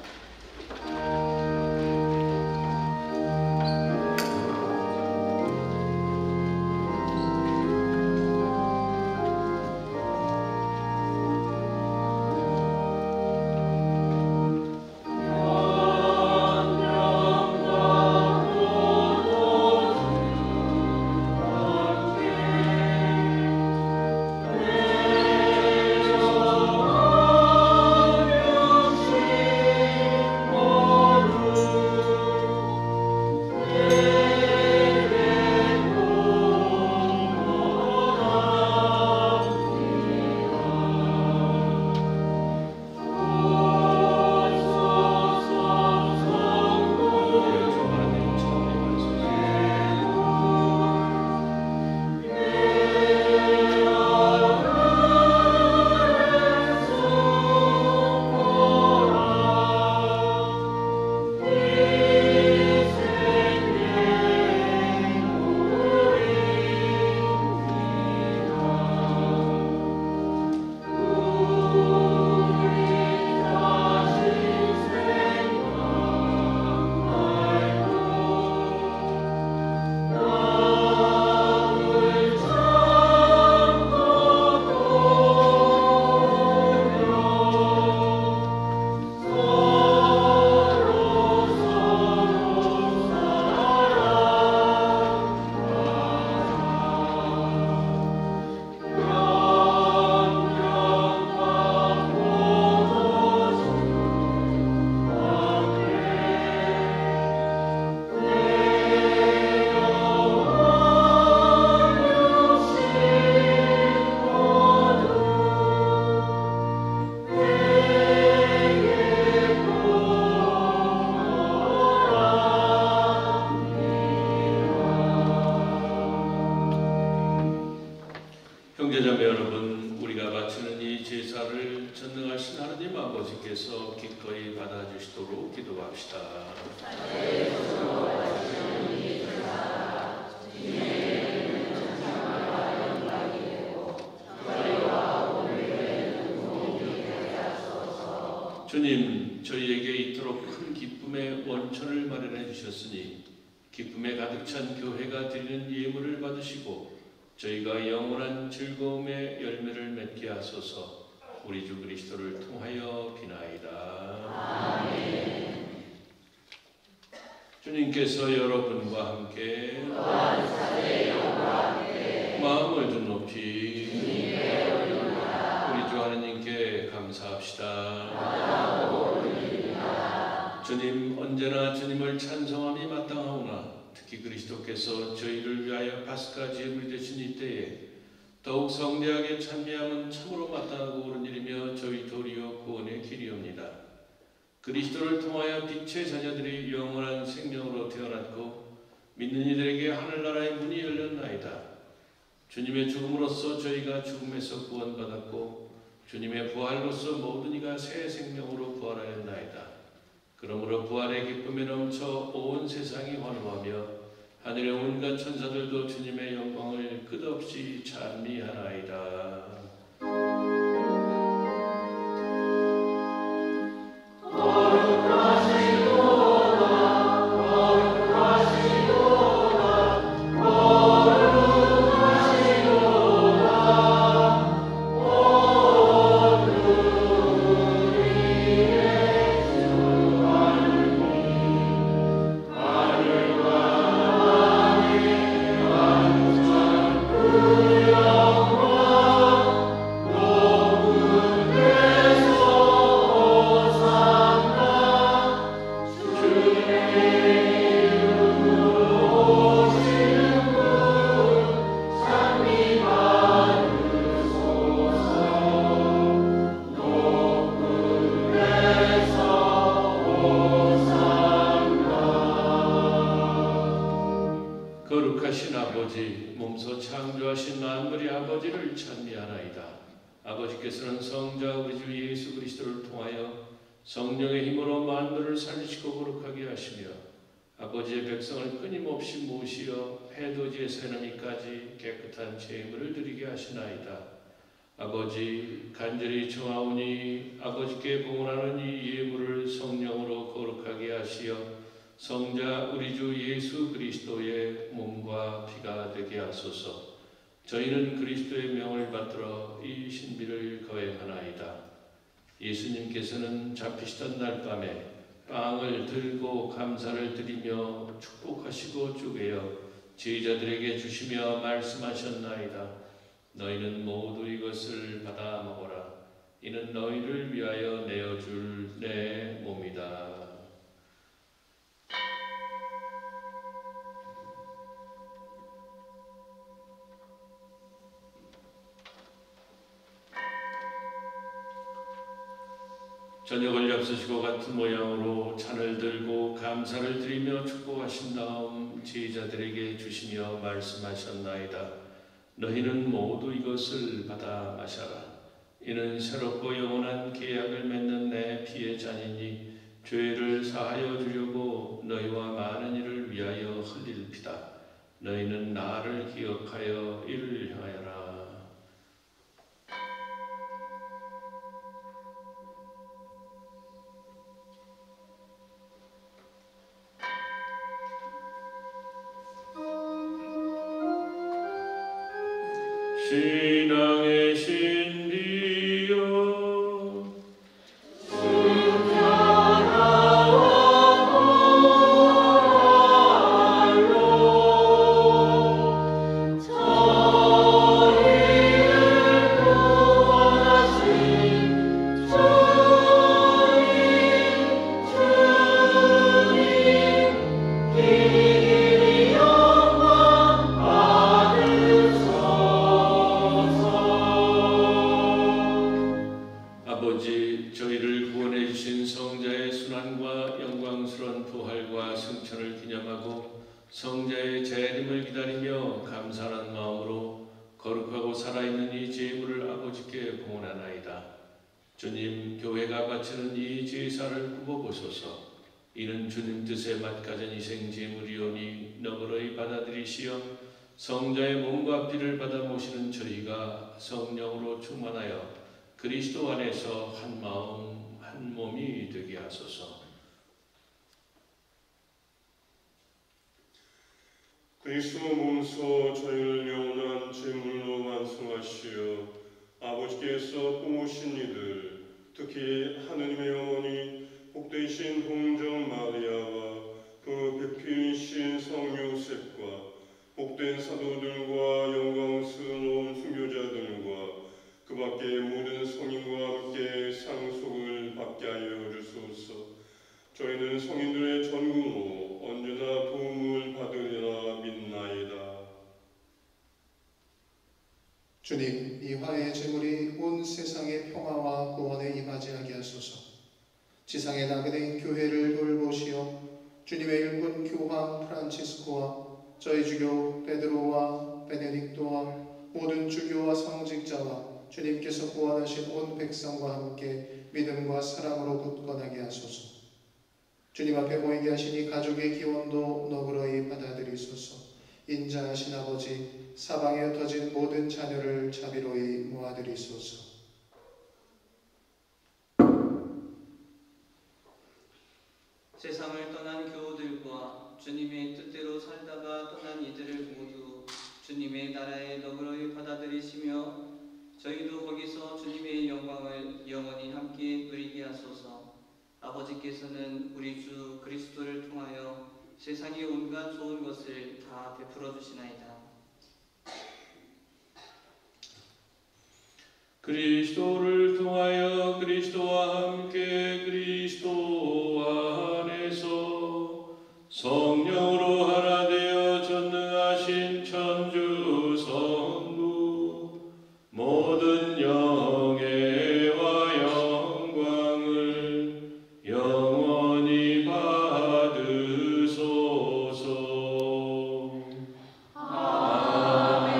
형제자매 여러분, 우리가 바치는 이 제사를 전능하신 하나님 아버지께서 기꺼이 받아주시도록 기도합시다. 주님, 저희에게 이토록 큰 기쁨의 원천을 마련해 주셨으니 기쁨에 가득 찬 교회가 드리는 예물을 받으시고 저희가 영원한 즐거움의 열매를 맺게 하소서. 우리 주 그리스도를 통하여 비나이다. 아멘. 주님께서 여러분과 함께 마음을 좀 높이 우리 주 하나님께 감사합시다. 주님, 언제나 주님을 찬송함이 마땅하오나 특히 그리스도께서 저희를 위하여 파스카 제물이 되신 이때에 더욱 성대하게 찬미함은 참으로 마땅하고 옳은 일이며 저희 도리어 구원의 길이옵니다. 그리스도를 통하여 빛의 자녀들이 영원한 생명으로 태어났고 믿는 이들에게 하늘나라의 문이 열렸나이다. 주님의 죽음으로써 저희가 죽음에서 구원받았고 주님의 부활로써 모든 이가 새 생명으로 부활하였나이다. 그러므로 부활의 기쁨에 넘쳐 온 세상이 환호하며 하늘의 온갖 천사들도 주님의 영광을 끝없이 찬미하나이다. 영광 창조하신 만물의 아버지를 찬미하나이다. 아버지께서는 성자 우리 주 예수 그리스도를 통하여 성령의 힘으로 만물을 살리시고 거룩하게 하시며 아버지의 백성을 끊임없이 모시어 해돋이에서 해넘이까지 깨끗한 제물을 드리게 하시나이다. 아버지 간절히 청하오니 아버지께 봉헌하는 이 예물을 성령으로 거룩하게 하시어 성자 우리 주 예수 그리스도의 몸과 피가 되게 하소서. 저희는 그리스도의 명을 받들어 이 신비를 거행하나이다. 예수님께서는 잡히시던 날 밤에 빵을 들고 감사를 드리며 축복하시고 쪼개어 제자들에게 주시며 말씀하셨나이다. 너희는 모두 이것을 받아 먹어라. 이는 너희를 위하여 내어줄 내 몸이다. 저녁을 엽서시고 같은 모양으로 잔을 들고 감사를 드리며 축복하신 다음 제자들에게 주시며 말씀하셨나이다. 너희는 모두 이것을 받아 마셔라. 이는 새롭고 영원한 계약을 맺는 내 피의 잔이니 죄를 사하여 주려고 너희와 많은 이를 위하여 흘릴 피다. 너희는 나를 기억하여 이를 행하여라. 신앙의 신비여 저희를 구원해 주신 성자의 순환과 영광스러운 부활과 승천을 기념하고 성자의 재림을 기다리며 감사하는 마음으로 거룩하고 살아있는 이 제물을 아버지께 봉헌하나이다. 주님, 교회가 바치는 이 제사를 굽어보소서. 이는 주님 뜻에 맞가진 희생 제물이오니 너그러이 받아들이시어 성자의 몸과 피를 받아 모시는 저희가 성령으로 충만하여 그리스도 안에서 한 마음 한 몸이 되게 하소서. 그리스도 몸소 저희를 영원한 제물로 완성하시어 아버지께서 뽑으신 이들, 특히 하느님의 어머니 복되신 동정 마리아와 그 백필이신 성 요셉과 복된 사도들과 영광스러운 순교자들과 그 밖의 모든 성인과 함께 상속을 받게 하여 주소서. 저희는 성인들의 전궁으로 언제나 도움을 받으리라 믿나이다. 주님, 이 화해의 제물이 온 세상의 평화와 구원에 임하게 하게 하소서. 지상에 나그네인 교회를 돌보시어 주님의 일꾼 교황 프란치스코와 저희 주교 베드로와 베네딕토와 모든 주교와 성직자와 주님께서 구원하신 온 백성과 함께 믿음과 사랑으로 굳건하게 하소서. 주님 앞에 모이게 하신 이 가족의 기원도 너그러이 받아들이소서. 인자하신 아버지, 사방에 흩어진 모든 자녀를 자비로이 모아드리소서. 세상을 떠난 교우들과 주님의 뜻대로 살다가 떠난 이들을 모두 주님의 나라에 너그러이 받아들이시며 저희도 거기서 주님의 영광을 영원히 함께 누리게 하소서. 아버지께서는 우리 주 그리스도를 통하여 세상의 온갖 좋은 것을 다 베풀어 주시나이다. 그리스도를 통하여 그리스도와 함께 그리스도 안에서 성령으로 하나 되어 전능하신 천주 성부 모든 영예와 영광을 영원히 받으소서. 아멘.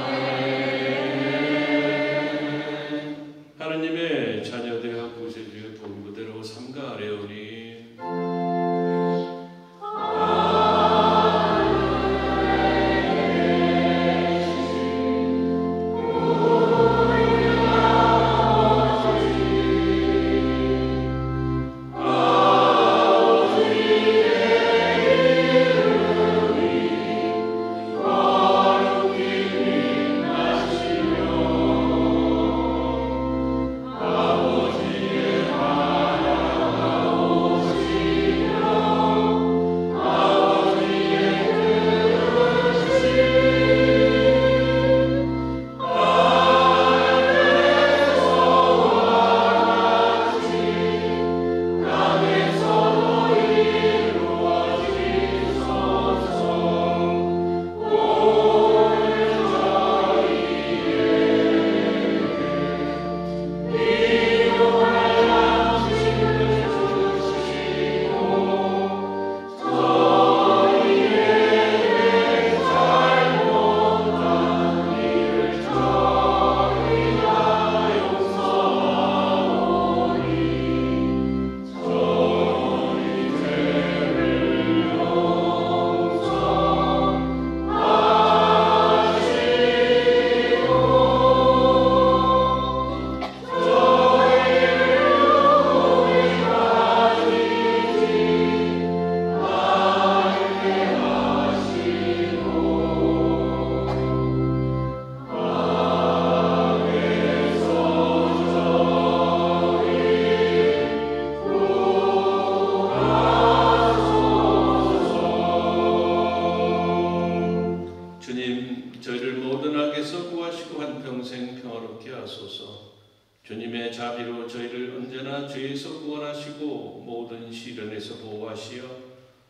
주님의 자비로 저희를 언제나 죄에서 구원하시고 모든 시련에서 보호하시어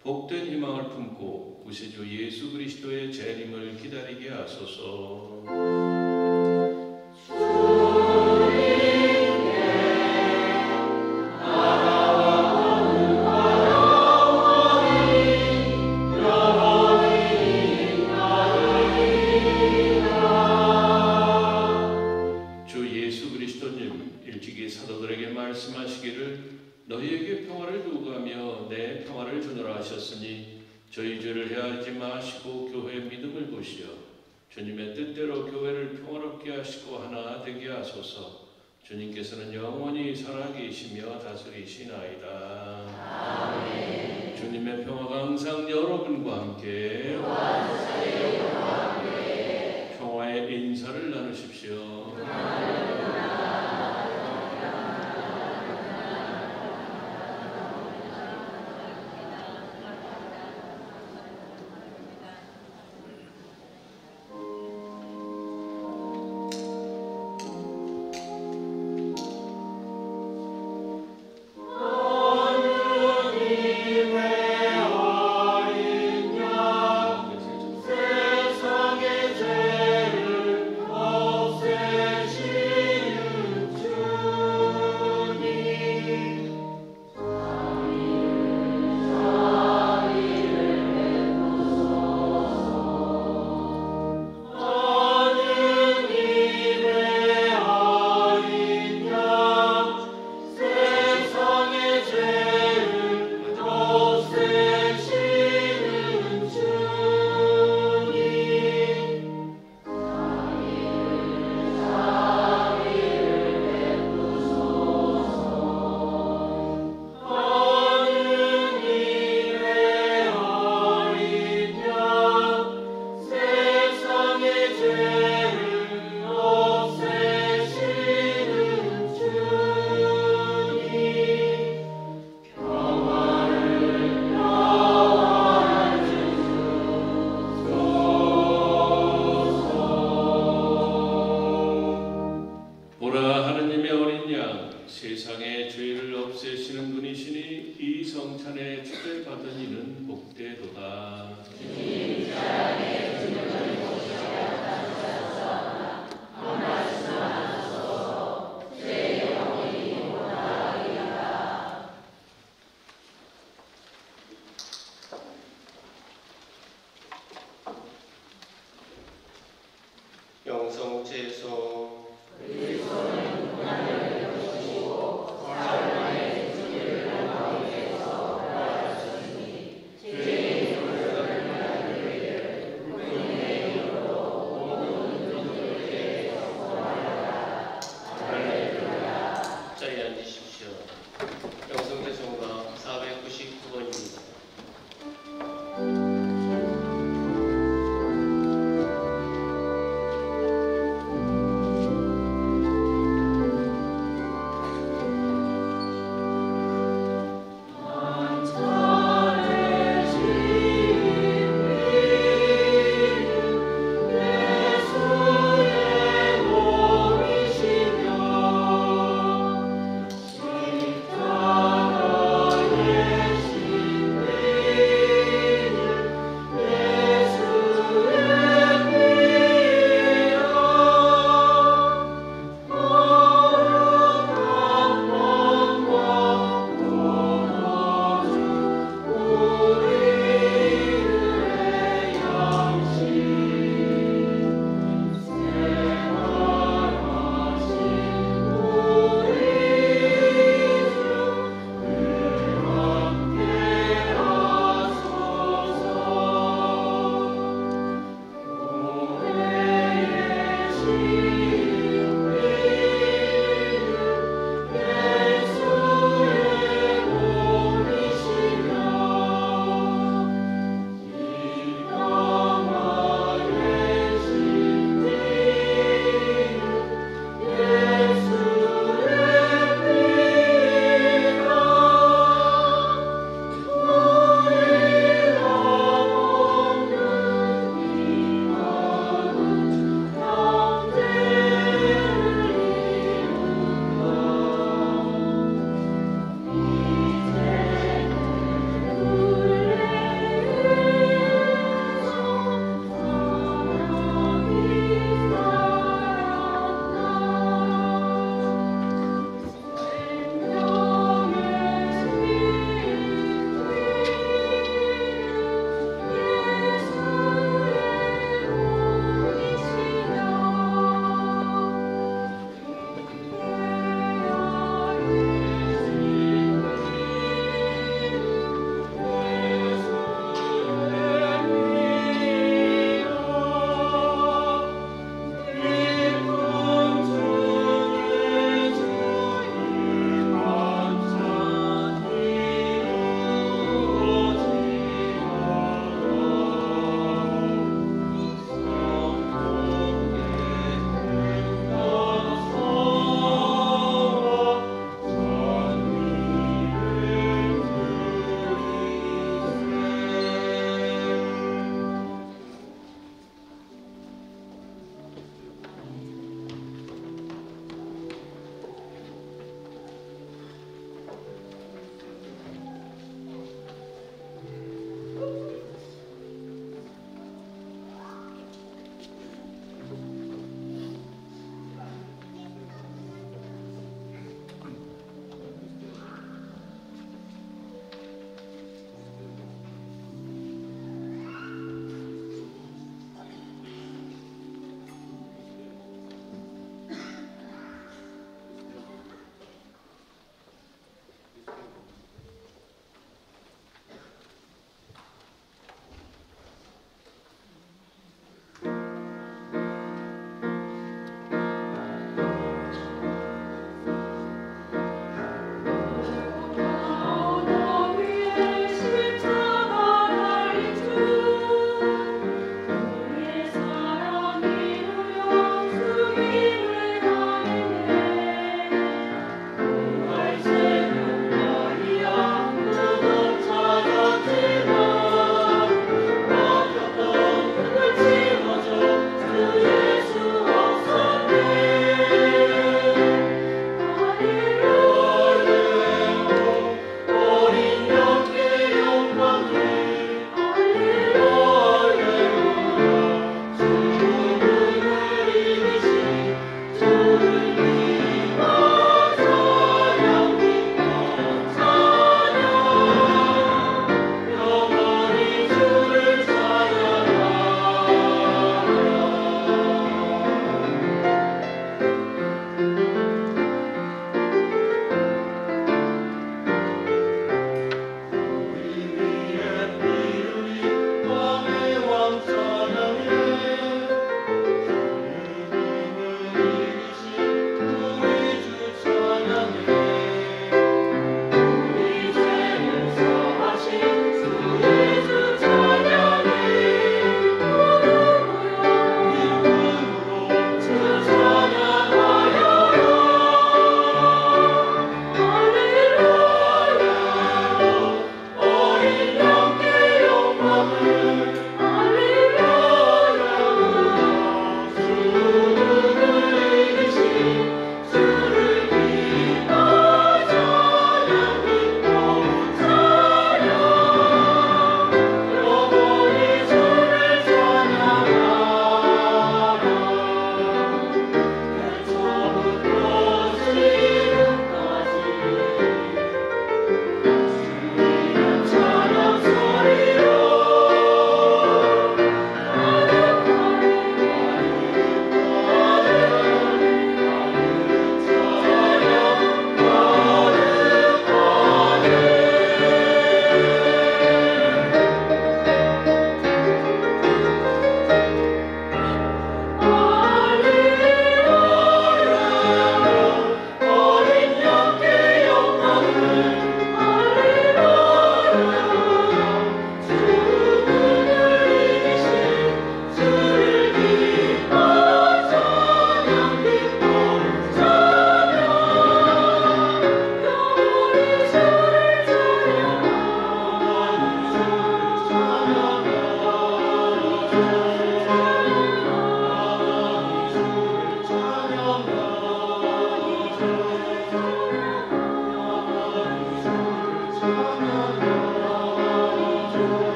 복된 희망을 품고 구세주 예수 그리스도의 재림을 기다리게 하소서. 너희에게 평화를 두고 가며 내 평화를 주노라 하셨으니 저희 죄를 헤아리지 마시고 교회의 믿음을 보시어 주님의 뜻대로 교회를 평화롭게 하시고 하나 되게 하소서. 주님께서는 영원히 살아계시며 다스리시나이다. 아멘. 주님의 평화가 항상 여러분과 함께 평화의 인사를 나누십시오. 세상의 죄를 없애시는 분이시니 이 성찬에 초대받은 이는 복되도다. 영성제소 죄의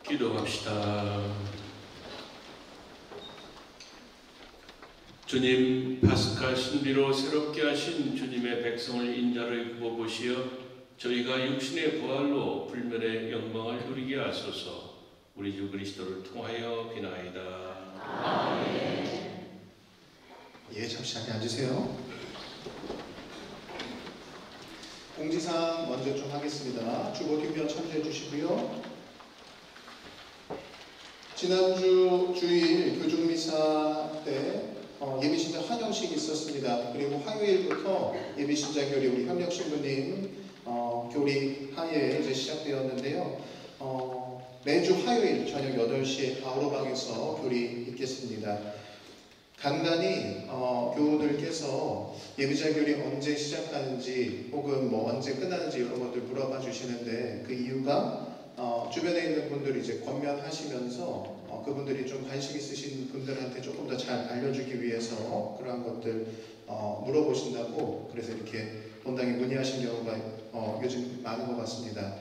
기도합시다. 주님, 파스카 신비로 새롭게 하신 주님의 백성을 인자로 입어보시어 저희가 육신의 부활로 불멸의 영광을 누리게 하소서. 우리 주 그리스도를 통하여 비나이다. 아멘. 예, 잠시 자리에 앉으세요. 공지사항 먼저 좀 하겠습니다. 주보 뒷면 참조해 주시고요. 지난주 주일 교중미사 때 예비신자 환영식이 있었습니다. 그리고 화요일부터 예비신자 교리 우리 협력신부님 교리 하에 이제 시작되었는데요. 매주 화요일 저녁 8시에 바오로방에서 교리 있겠습니다. 간단히 교우들께서 예비자 교리 언제 시작하는지 혹은 뭐 언제 끝나는지 이런 것들 물어봐 주시는데 그 이유가 주변에 있는 분들이 이제 권면하시면서 그분들이 좀 관심 있으신 분들한테 조금 더 잘 알려주기 위해서 그러한 것들 물어보신다고 그래서 이렇게 본당에 문의하신 경우가 요즘 많은 것 같습니다.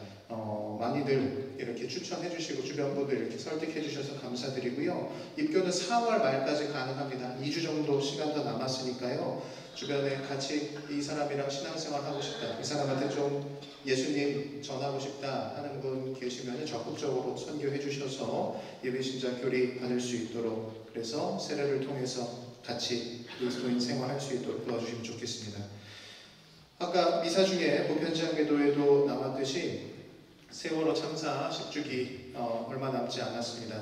많이들 이렇게 추천해 주시고 주변 분들 이렇게 설득해 주셔서 감사드리고요. 입교는 4월 말까지 가능합니다. 2주 정도 시간 더 남았으니까요. 주변에 같이 이 사람이랑 신앙생활 하고 싶다, 이 사람한테 좀 예수님 전하고 싶다 하는 분 계시면 적극적으로 선교해 주셔서 예배신자 교리 받을 수 있도록 그래서 세례를 통해서 같이 그리스도인 생활할 수 있도록 도와주시면 좋겠습니다. 아까 미사 중에 보편제한기도에도 나왔듯이 세월호 참사 10주기 얼마 남지 않았습니다.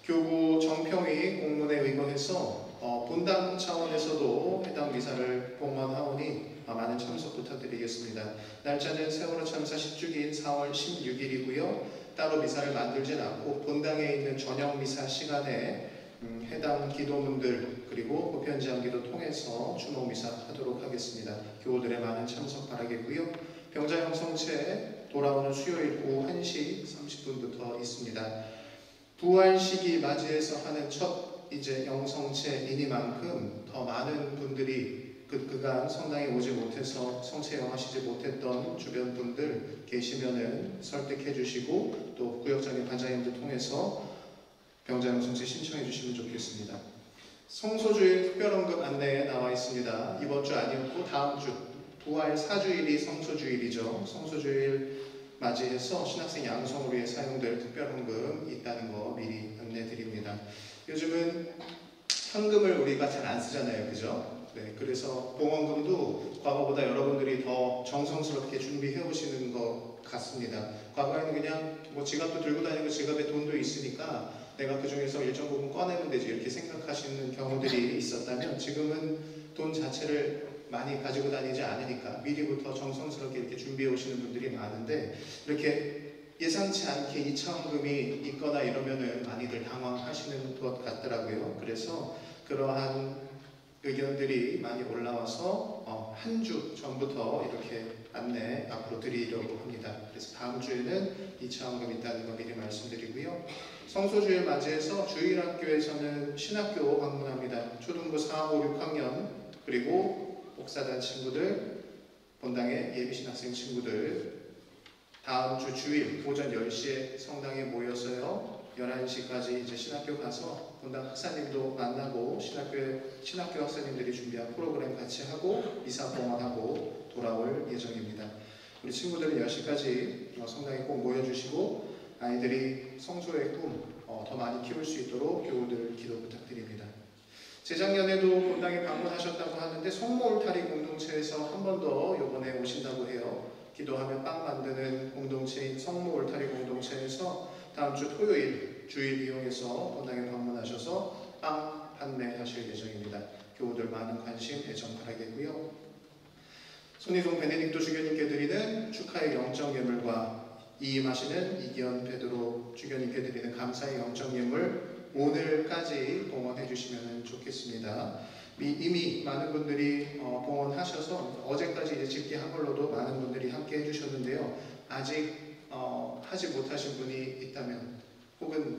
교구 정평위 공문에 의거해서 본당 차원에서도 해당 미사를 봉헌하오니 많은 참석 부탁드리겠습니다. 날짜는 세월호 참사 10주기인 4월 16일이고요. 따로 미사를 만들진 않고 본당에 있는 저녁 미사 시간에 해당 기도문들 그리고 보편제한기도 통해서 추모 미사 하도록 하겠습니다. 교우들의 많은 참석 바라겠고요. 병자 형성체 돌아오는 수요일 오후 1시 30분부터 있습니다. 부활 시기 맞이해서 하는 첫 이제 영성체이니만큼 더 많은 분들이 그간 성당에 오지 못해서 성체영하시지 못했던 주변 분들 계시면은 설득해 주시고 또 구역장의 반장님들 통해서 병자 영성체 신청해 주시면 좋겠습니다. 성소주일 특별언급 안내에 나와 있습니다. 이번 주 아니었고 다음 주 부활 4주일이 성소주일이죠. 성소주일 맞이해서 신학생 양성을 위해 사용될 특별헌금 있다는 거 미리 안내드립니다. 요즘은 현금을 우리가 잘 안 쓰잖아요. 그죠? 네, 그래서 봉헌금도 과거보다 여러분들이 더 정성스럽게 준비해 오시는 것 같습니다. 과거에는 그냥 뭐 지갑도 들고 다니고 지갑에 돈도 있으니까 내가 그 중에서 일정 부분 꺼내면 되지 이렇게 생각하시는 경우들이 있었다면 지금은 돈 자체를 많이 가지고 다니지 않으니까 미리부터 정성스럽게 이렇게 준비해 오시는 분들이 많은데 이렇게 예상치 않게 이차원금이 있거나 이러면은 많이들 당황하시는 것 같더라고요. 그래서 그러한 의견들이 많이 올라와서 한 주 전부터 이렇게 안내 앞으로 드리려고 합니다. 그래서 다음 주에는 이차원금 있다는 거 미리 말씀드리고요. 성소주일 맞이해서 주일학교에서는 신학교 방문합니다. 초등부 4, 5, 6학년 그리고 목사단 친구들, 본당의 예비신학생 친구들 다음 주 주일 오전 10시에 성당에 모여서요 11시까지 이제 신학교 가서 본당 학사님도 만나고 신학교 학사님들이 준비한 프로그램 같이 하고 미사 봉헌하고 돌아올 예정입니다. 우리 친구들은 10시까지 성당에 꼭 모여주시고 아이들이 성소의 꿈 더 많이 키울 수 있도록 교우들 기도 부탁드립니다. 재작년에도 본당에 방문하셨다고 하는데 성모 울타리 공동체에서 한 번 더 이번에 오신다고 해요. 기도하면 빵 만드는 공동체인 성모 울타리 공동체에서 다음 주 토요일 주일 이용해서 본당에 방문하셔서 빵 판매하실 예정입니다. 교우들 많은 관심 애정 바라겠고요. 손희동 베네딕토 주교님께 드리는 축하의 영적 예물과 이임하시는 이기현 베드로 주교님께 드리는 감사의 영적 예물 오늘까지 봉헌해 주시면 좋겠습니다. 이미 많은 분들이 봉헌하셔서 어제까지 이제 집계 한 걸로도 많은 분들이 함께 해주셨는데요. 아직 하지 못하신 분이 있다면 혹은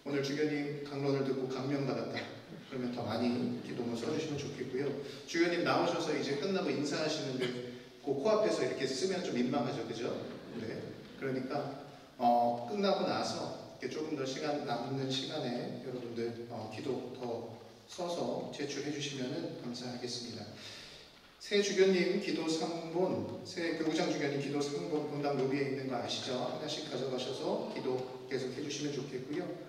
오늘 주교님 강론을 듣고 감명받았다 그러면 더 많이 기도문 써주시면 좋겠고요. 주교님 나오셔서 이제 끝나고 인사하시는데 그 코앞에서 이렇게 쓰면 좀 민망하죠, 그죠? 네. 그러니까 끝나고 나서 이렇게 조금 더 시간 남는 시간에 여러분들 기도 더 써서 제출해 주시면 감사하겠습니다. 새 주교님 기도 상본, 새 교구장 주교님 기도 상본 본당 로비에 있는 거 아시죠? 하나씩 가져가셔서 기도 계속 해주시면 좋겠고요.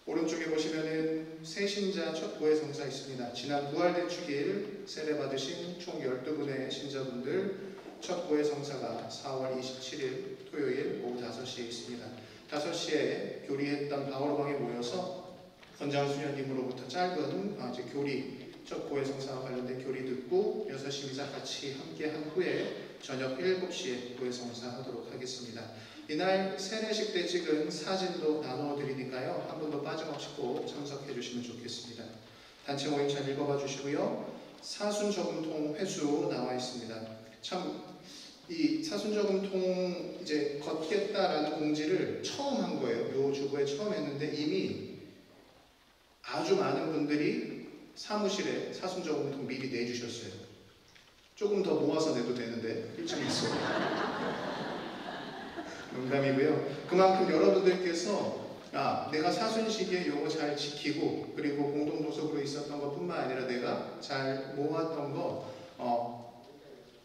오른쪽에 보시면은 새신자 첫 보혜 성사 있습니다. 지난 부활대축일 세례 받으신 총 12분의 신자분들 첫 보혜 성사가 4월 27일 토요일 오후 5시에 있습니다. 5시에 교리했던 바울방에 모여서 권장 수녀님으로부터 짧은 이제 교리 첫 보혜 성사와 관련된 교리 듣고 6시 미사 같이 함께 한 후에 저녁 7시에 보혜 성사 하도록 하겠습니다. 이날 세례식 때 찍은 사진도 나누어 드리니까요. 한 분도 빠짐없이 꼭 참석해 주시면 좋겠습니다. 단체 모임 잘 읽어봐 주시고요. 사순저금통 회수 나와 있습니다. 참 이 사순저금통 이제 걷겠다라는 공지를 처음 한 거예요. 요 주보에 처음 했는데 이미 아주 많은 분들이 사무실에 사순저금통 미리 내주셨어요. 조금 더 모아서 내도 되는데 일찍 있어요. 농담이고요. 그만큼 여러분들께서 내가 사순시기에 요거 잘 지키고 그리고 공동도석으로 있었던 것뿐만 아니라 내가 잘 모았던 거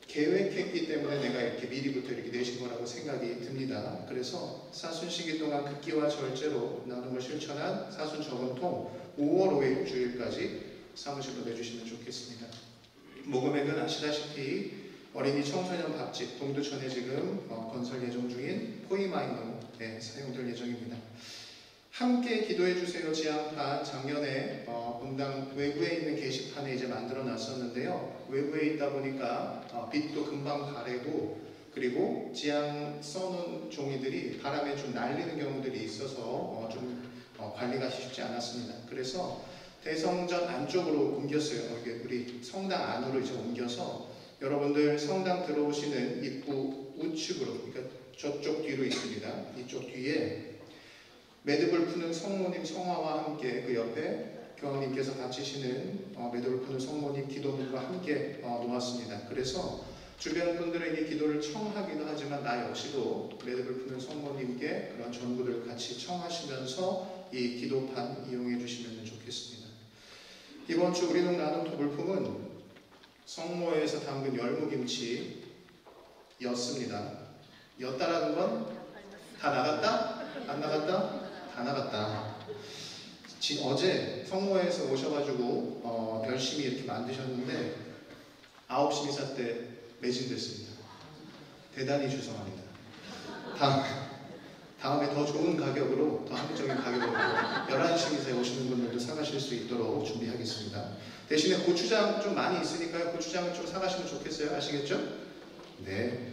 계획했기 때문에 내가 이렇게 미리부터 이렇게 내신 거라고 생각이 듭니다. 그래서 사순시기 동안 극기와 절제로 나눔을 실천한 사순저금통 5월 5일 주일까지 사무실로 내주시면 좋겠습니다. 모금액은 아시다시피 어린이 청소년 밥집 동두천에 지금 건설 예정 중인 포이마이노에 사용될 예정입니다. 함께 기도해 주세요 지향판 작년에 본당 외부에 있는 게시판에 이제 만들어 놨었는데요. 외부에 있다 보니까 빛도 금방 가래고 그리고 지향 써놓은 종이들이 바람에 좀 날리는 경우들이 있어서 좀 관리가 쉽지 않았습니다. 그래서 대성전 안쪽으로 옮겼어요. 우리 성당 안으로 이제 옮겨서 여러분들 성당 들어오시는 입구 우측으로, 그러니까 저쪽 뒤로 있습니다. 이쪽 뒤에 매듭을 푸는 성모님 성화와 함께 그 옆에 교황님께서 바치시는 매듭을 푸는 성모님 기도문과 함께 놓았습니다. 그래서 주변 분들에게 기도를 청하기도 하지만 나 역시도 매듭을 푸는 성모님께 그런 전부들을 같이 청하시면서 이 기도판 이용해 주시면 좋겠습니다. 이번 주 우리농 나눔 도불품은 성모에서 담근 열무김치였습니다. 였다라는 건 다 나갔다? 안 나갔다? 다 나갔다. 어제 성모에서 오셔가지고 열심히 이렇게 만드셨는데 9시 미사 때 매진됐습니다. 대단히 죄송합니다. 다음에 더 좋은 가격으로, 더 합리적인 가격으로 11시 미사에 오시는 분들도 사가실 수 있도록 준비하겠습니다. 대신에 고추장 좀 많이 있으니까요. 고추장을 좀 사가시면 좋겠어요. 아시겠죠? 네.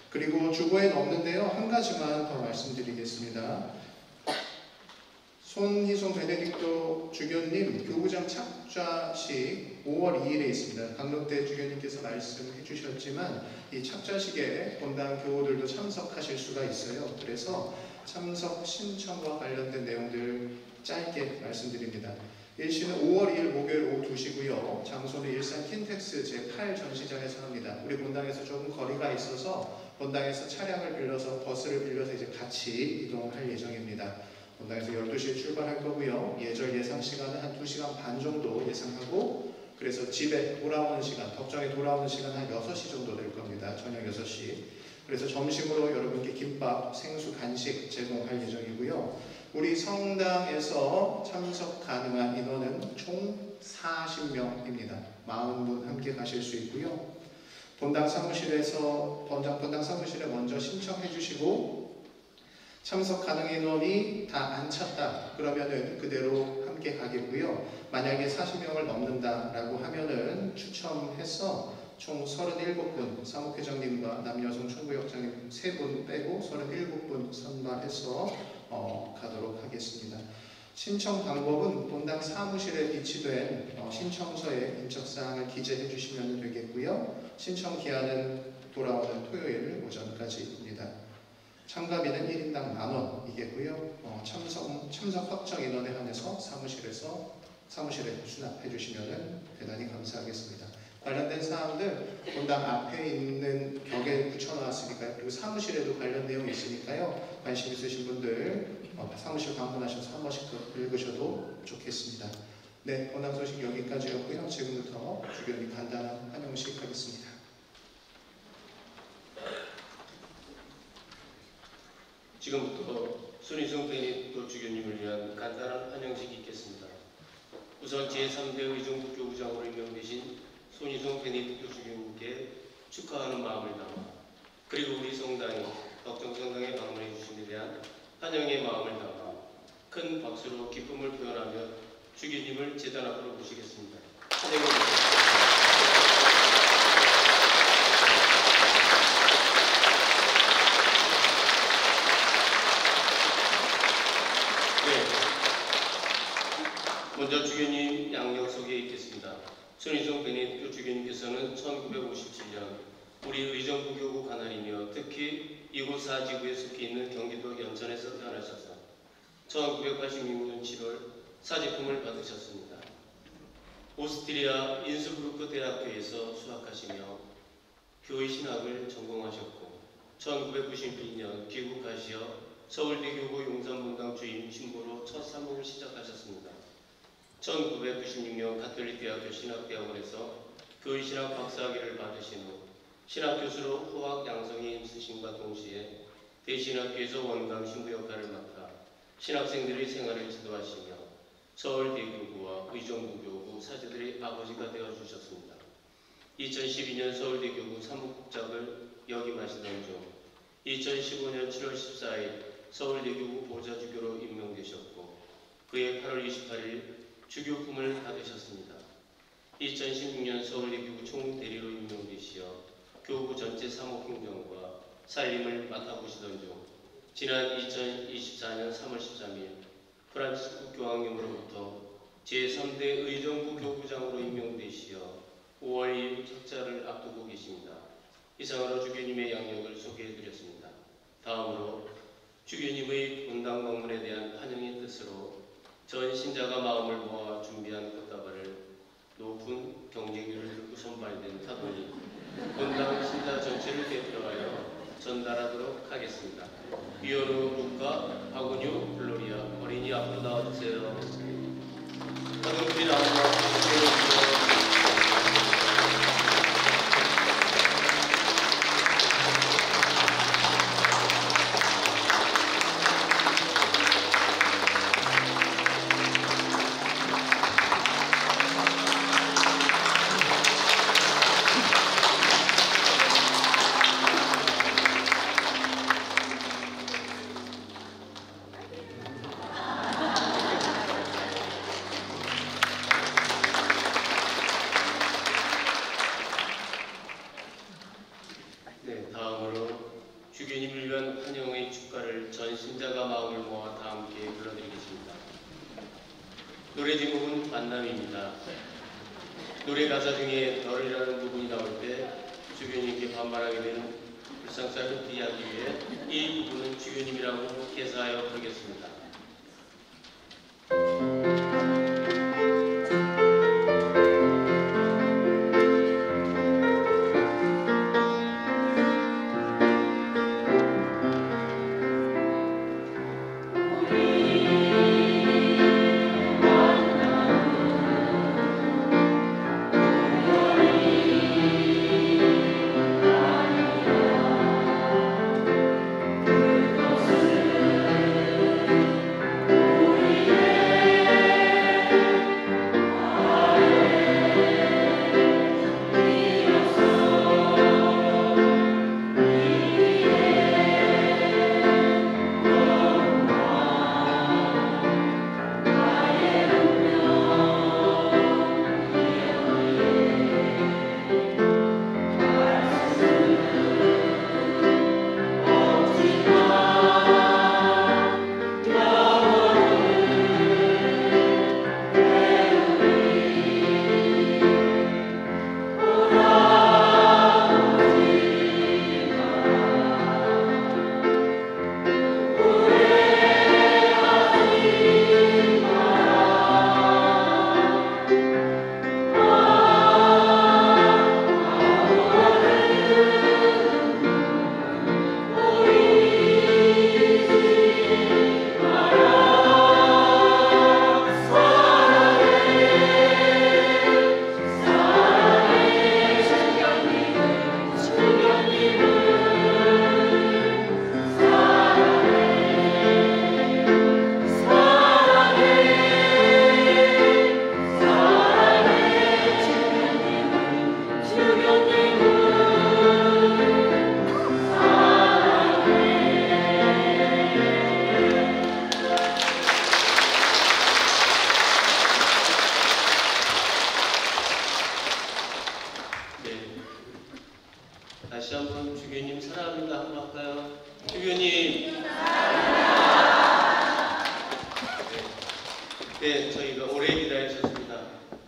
그리고 주보에는 없는데요. 한 가지만 더 말씀드리겠습니다. 손희송 베네딕토 주교님 교구장 착좌식 5월 2일에 있습니다. 강록대 주교님께서 말씀해 주셨지만 이 착좌식에 본당 교우들도 참석하실 수가 있어요. 그래서 참석 신청과 관련된 내용들 짧게 말씀드립니다. 일시는 5월 2일 목요일 오후 2시고요. 장소는 일산 킨텍스 제8 전시장에서 합니다. 우리 본당에서 조금 거리가 있어서 본당에서 차량을 빌려서 버스를 빌려서 이제 같이 이동할 예정입니다. 본당에서 12시에 출발할 거고요. 예절 예상 시간은 한 2시간 반 정도 예상하고 그래서 집에 돌아오는 시간, 덕정에 돌아오는 시간 한 6시 정도 될 겁니다. 저녁 6시. 그래서 점심으로 여러분께 김밥, 생수, 간식 제공할 예정이고요. 우리 성당에서 참석 가능한 인원은 총 40명입니다. 40분 함께 가실 수 있고요. 본당 사무실에서 본당 사무실에 먼저 신청해 주시고 참석 가능 인원이 다 안 찼다 그러면은 그대로 함께 가겠고요. 만약에 40명을 넘는다라고 하면은 추첨해서 총 37분 사목회장님과 남여성 총무역장님 3분 빼고 37분 선발해서 가도록 하겠습니다. 신청 방법은 본당 사무실에 비치된 신청서에 인적사항을 기재해 주시면 되겠고요. 신청 기한은 돌아오는 토요일 오전까지입니다. 참가비는 1인당 10,000원이겠고요. 참석 확정 인원에 한해서 사무실에 수납해 주시면 대단히 감사하겠습니다. 관련된 사항들 본당 앞에 있는 벽에 붙여놨으니까요. 그리고 사무실에도 관련 내용이 있으니까요. 관심 있으신 분들 사무실 방문하셔서 한 번씩 더 읽으셔도 좋겠습니다. 네, 본당 소식 여기까지였고요. 지금부터 주교님 간단한 환영식 하겠습니다. 지금부터 손희승 베네딕토 주교님을 위한 간단한 환영식이 있겠습니다. 우선 제3대 의정부 교구장으로 임명되신 손희승 베네딕토 주교님께 축하하는 마음을 담아, 그리고 우리 성당이 덕정성당에 방문해 주신 데 대한 환영의 마음을 담아 큰 박수로 기쁨을 표현하며 주교님을 제단 앞으로 모시겠습니다. 환영해 주십시오. 먼저 주교님 양력 소개에 있겠습니다. 손희승 베네딕토 주교님께서는 1957년 우리 의정부 교구 관할이며 특히 이곳 사지구에 속해 있는 경기도 연천에서 태어나셔서 1986년 7월 사직금을 받으셨습니다. 오스트리아 인스부르크 대학교에서 수학하시며 교의신학을 전공하셨고 1992년 귀국하시어 서울대 교구 용산분당 주임 신부로 첫 사목을 시작하셨습니다. 1996년 가톨릭대학교 신학대학원에서 교의신학 박사학위를 받으신 후 신학교수로 후학 양성에 힘쓰심과 동시에 대신학교에서 원감 신부 역할을 맡아 신학생들의 생활을 지도하시며 서울대교구와 의정부교구 사제들의 아버지가 되어주셨습니다. 2012년 서울대교구 사무국장을 역임하시던 중 2015년 7월 14일 서울대교구 보좌주교로 임명되셨고 그해 8월 28일 주교품을 받으셨습니다. 2016년 서울대교구 총대리로 임명되시어 교구 전체 사목행정과 살림을 맡아보시던 중 지난 2024년 3월 13일 프란치스코 교황님으로부터 제3대 의정부 교구장으로 임명되시어 5월 2일 착자를 앞두고 계십니다. 이상으로 주교님의 양력을 소개해드렸습니다. 다음으로 주교님의 본당 방문에 대한 환영의 뜻으로 전 신자가 마음을 모아 준비한 꽃다발을 높은 경쟁률을 듣고 선발된 타돈이 본당 신자 전체를 대표하여 전달하도록 하겠습니다. 위원우 루카, 박은유, 블로리아 어린이 앞으로 나와주세요. 타돈들이 나와서 주세요. 주교님을 위한 환영의 축가를 전 신자가 마음을 모아 다 함께 불러드리겠습니다. 노래 제목은 만남입니다. 노래 가사 중에 너를이라는 부분이 나올 때 주교님께 반말하게 되는 불상사를 피하기 위해 이 부분은 주교님이라고 개사하여 부르겠습니다. 주교님 사랑합니다. 한번 할까요? 주교님. 네, 저희가 오래 기다리셨습니다.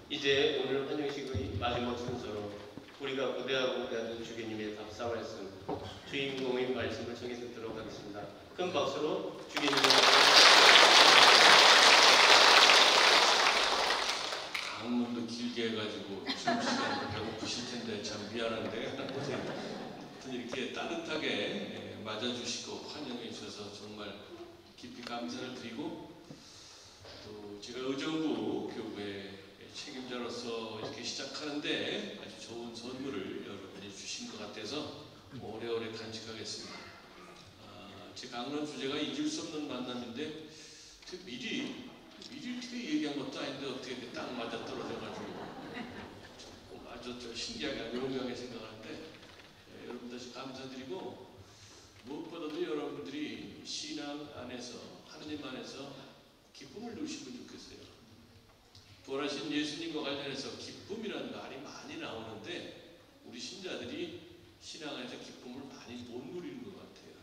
이제 오늘 환영식의 마지막 순서로 우리가 고대하고 고대하던 주교님의 답사 말씀, 주인공의 말씀을 청해 듣도록 하겠습니다. 큰 박수로 주교님의 방문도 길게 해가지고 점심시간 배고프실 텐데 참 미안한데 아무튼 이렇게 따뜻하게 맞아주시고 환영해 주셔서 정말 깊이 감사를 드리고, 또 제가 의정부 교구의 책임자로서 이렇게 시작하는데 아주 좋은 선물을 여러분이 주신 것 같아서 오래오래 간직하겠습니다. 제 강론 주제가 잊을 수 없는 만남인데 미리 어떻게 얘기한 것도 아닌데 어떻게 딱 맞아 떨어져가지고 아주 신기하게 용감하게 생각하는데, 여러분들 감사드리고, 무엇보다도 여러분들이 신앙 안에서 하느님 안에서 기쁨을 누리시면 좋겠어요. 부활하신 예수님과 관련해서 기쁨이라는 말이 많이 나오는데 우리 신자들이 신앙 안에서 기쁨을 많이 못 누리는 것 같아요.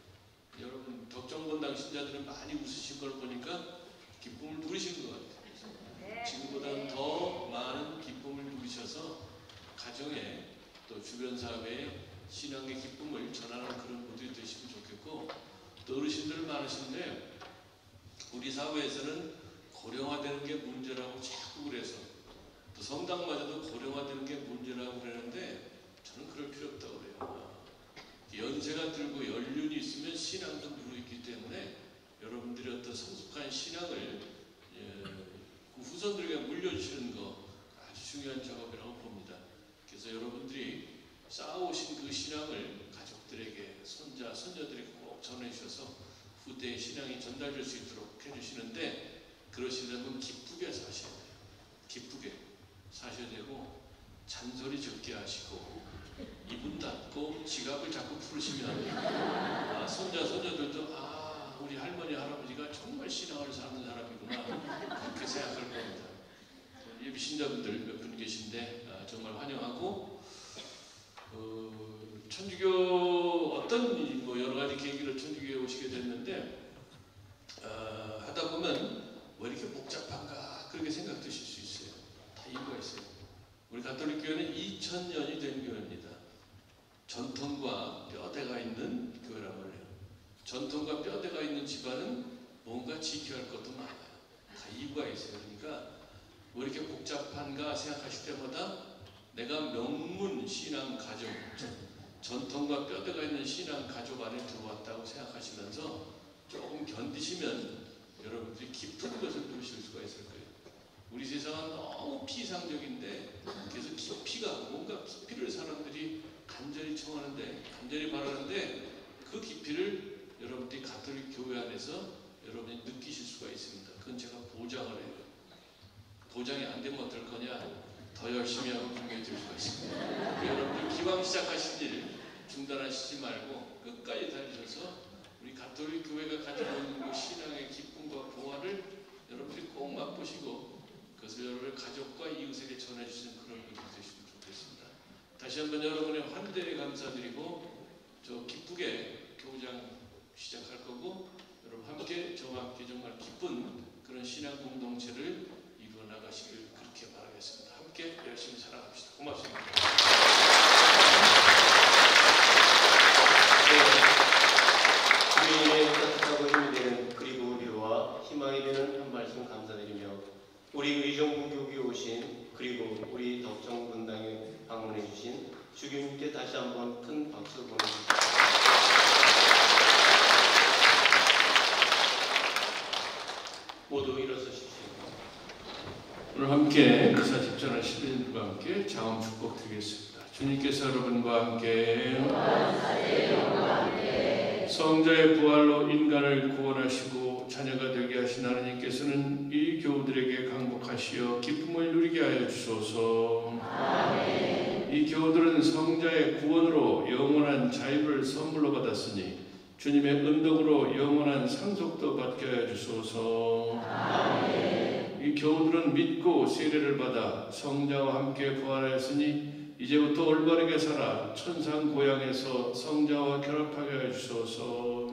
여러분 덕정본당 신자들은 많이 웃으신 걸 보니까 기쁨을 누리신 것 같아요. 지금보다는 더 많은 기쁨을 누리셔서 가정에 또 주변 사회에 신앙의 기쁨을 전하는 그런 분들이 되시면 좋겠고, 또 어르신들 많으신데 우리 사회에서는 고령화되는 게 문제라고 자꾸 그래서, 또 성당마저도 고령화되는 게 문제라고 그러는데 저는 그럴 필요 없다고 그래요. 연세가 들고 연륜이 있으면 신앙도 누르있기 때문에 여러분들이 어떤 성숙한 신앙을 후손들에게 물려주시는 거 아주 중요한 작업이라고 봅니다. 그래서 여러분들이 쌓아오신 그 신앙을 가족들에게, 손자, 손녀들에게 꼭 전해주셔서 후대의 신앙이 전달될 수 있도록 해주시는데, 그러시려면 기쁘게 사셔야 돼요. 기쁘게 사셔야 되고, 잔소리 적게 하시고, 입은 닫고 지갑을 자꾸 풀으시면 손자, 손녀들도 우리 할머니, 할아버지가 정말 신앙을 사는 사람이구나 그렇게 생각할 겁니다. 예비 신자분들 몇 분 계신데 정말 환영하고, 천주교 어떤 여러 가지 계기로 천주교에 오시게 됐는데 하다 보면 왜 이렇게 복잡한가 그렇게 생각되실 수 있어요. 다 이유가 있어요. 우리 가톨릭 교회는 2000년이 된 교회입니다. 전통과 뼈대가 있는 교회라고 해요. 전통과 뼈대가 있는 집안은 뭔가 지켜야 할 것도 많아요. 다 이유가 있어요. 그러니까 왜 이렇게 복잡한가 생각하실 때마다 내가 명문 신앙 가족, 전통과 뼈대가 있는 신앙 가족 안에 들어왔다고 생각하시면서 조금 견디시면 여러분들이 깊은 것을 누리실 수가 있을 거예요. 우리 세상은 너무 피상적인데 그래서 깊이가, 뭔가 깊이를 사람들이 간절히 청하는데, 간절히 바라는데 그 깊이를 여러분들이 가톨릭 교회 안에서 여러분이 느끼실 수가 있습니다. 그건 제가 보장을 해요. 보장이 안 되면 어떨 거냐? 더 열심히 하고 분명히 될 수가 있습니다. 여러분들 기왕 시작하신 일 중단하시지 말고 끝까지 달리셔서 우리 가톨릭 교회가 가지고 있는 그 신앙의 기쁨과 보화를 여러분들이 꼭 맛보시고 그것을 여러분의 가족과 이웃에게 전해주시는 그런 분이 되시면 좋겠습니다. 다시 한번 여러분의 환대에 감사드리고, 저 기쁘게 교장 시작할 거고, 여러분 함께 저와 함께 정말 기쁜 그런 신앙 공동체를 이루어 나가시길 그렇게 바라겠습니다. 함께 열심히 살아갑시다. 고맙습니다. 주님의 따뜻하고 힘이 되는 그리고 위로와 희망이 되는 한 말씀 감사드리며, 우리 의정부 교구에 오신 그리고 우리 덕정분당에 방문해 주신 주교님께 다시 한번 큰 박수 보내주십시오. 모두 일어서십시오. 오늘 함께 미사 집전할 시민들과 함께 장엄 축복 드리겠습니다. 주님께서 여러분과 함께 성자의 부활로 인간을 구원하시고 자녀가 되게 하신 하나님께서는 이 교우들에게 강복하시어 기쁨을 누리게 하여 주소서. 아멘. 이 교우들은 성자의 구원으로 영원한 자유를 선물로 받았으니 주님의 은덕으로 영원한 상속도 받게 하여 주소서. 아멘. 이 교우들은 믿고 세례를 받아 성자와 함께 부활하였으니 이제부터 올바르게 살아 천상 고향에서 성자와 결합하게 해주소서.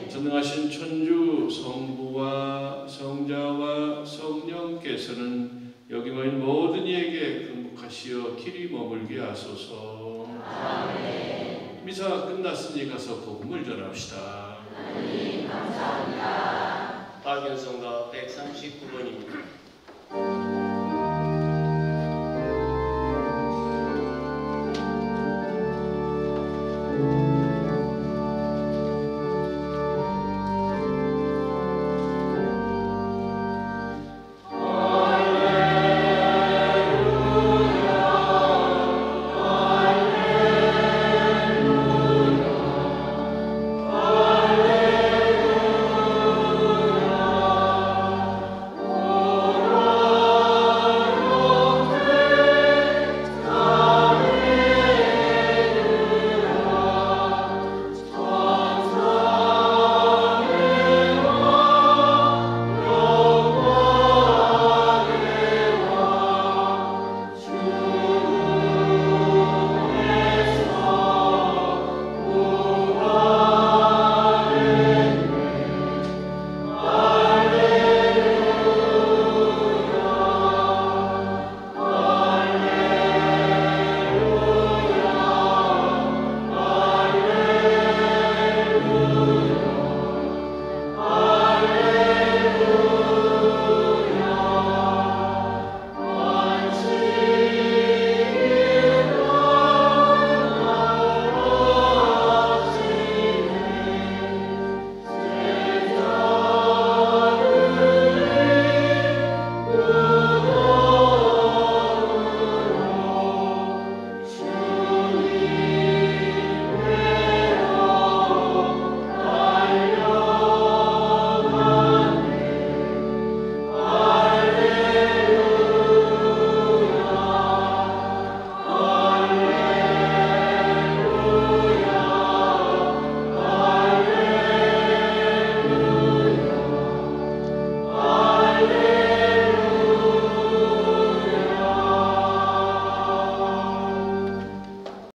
전능하신 천주 성부와 성자와 성령께서는 여기 모인 모든 이에게 행복하시어 길이 머물게 하소서. 미사가 끝났으니 가서 복음을 전합시다. 하나님 감사합니다. 박연성가 139번입니다.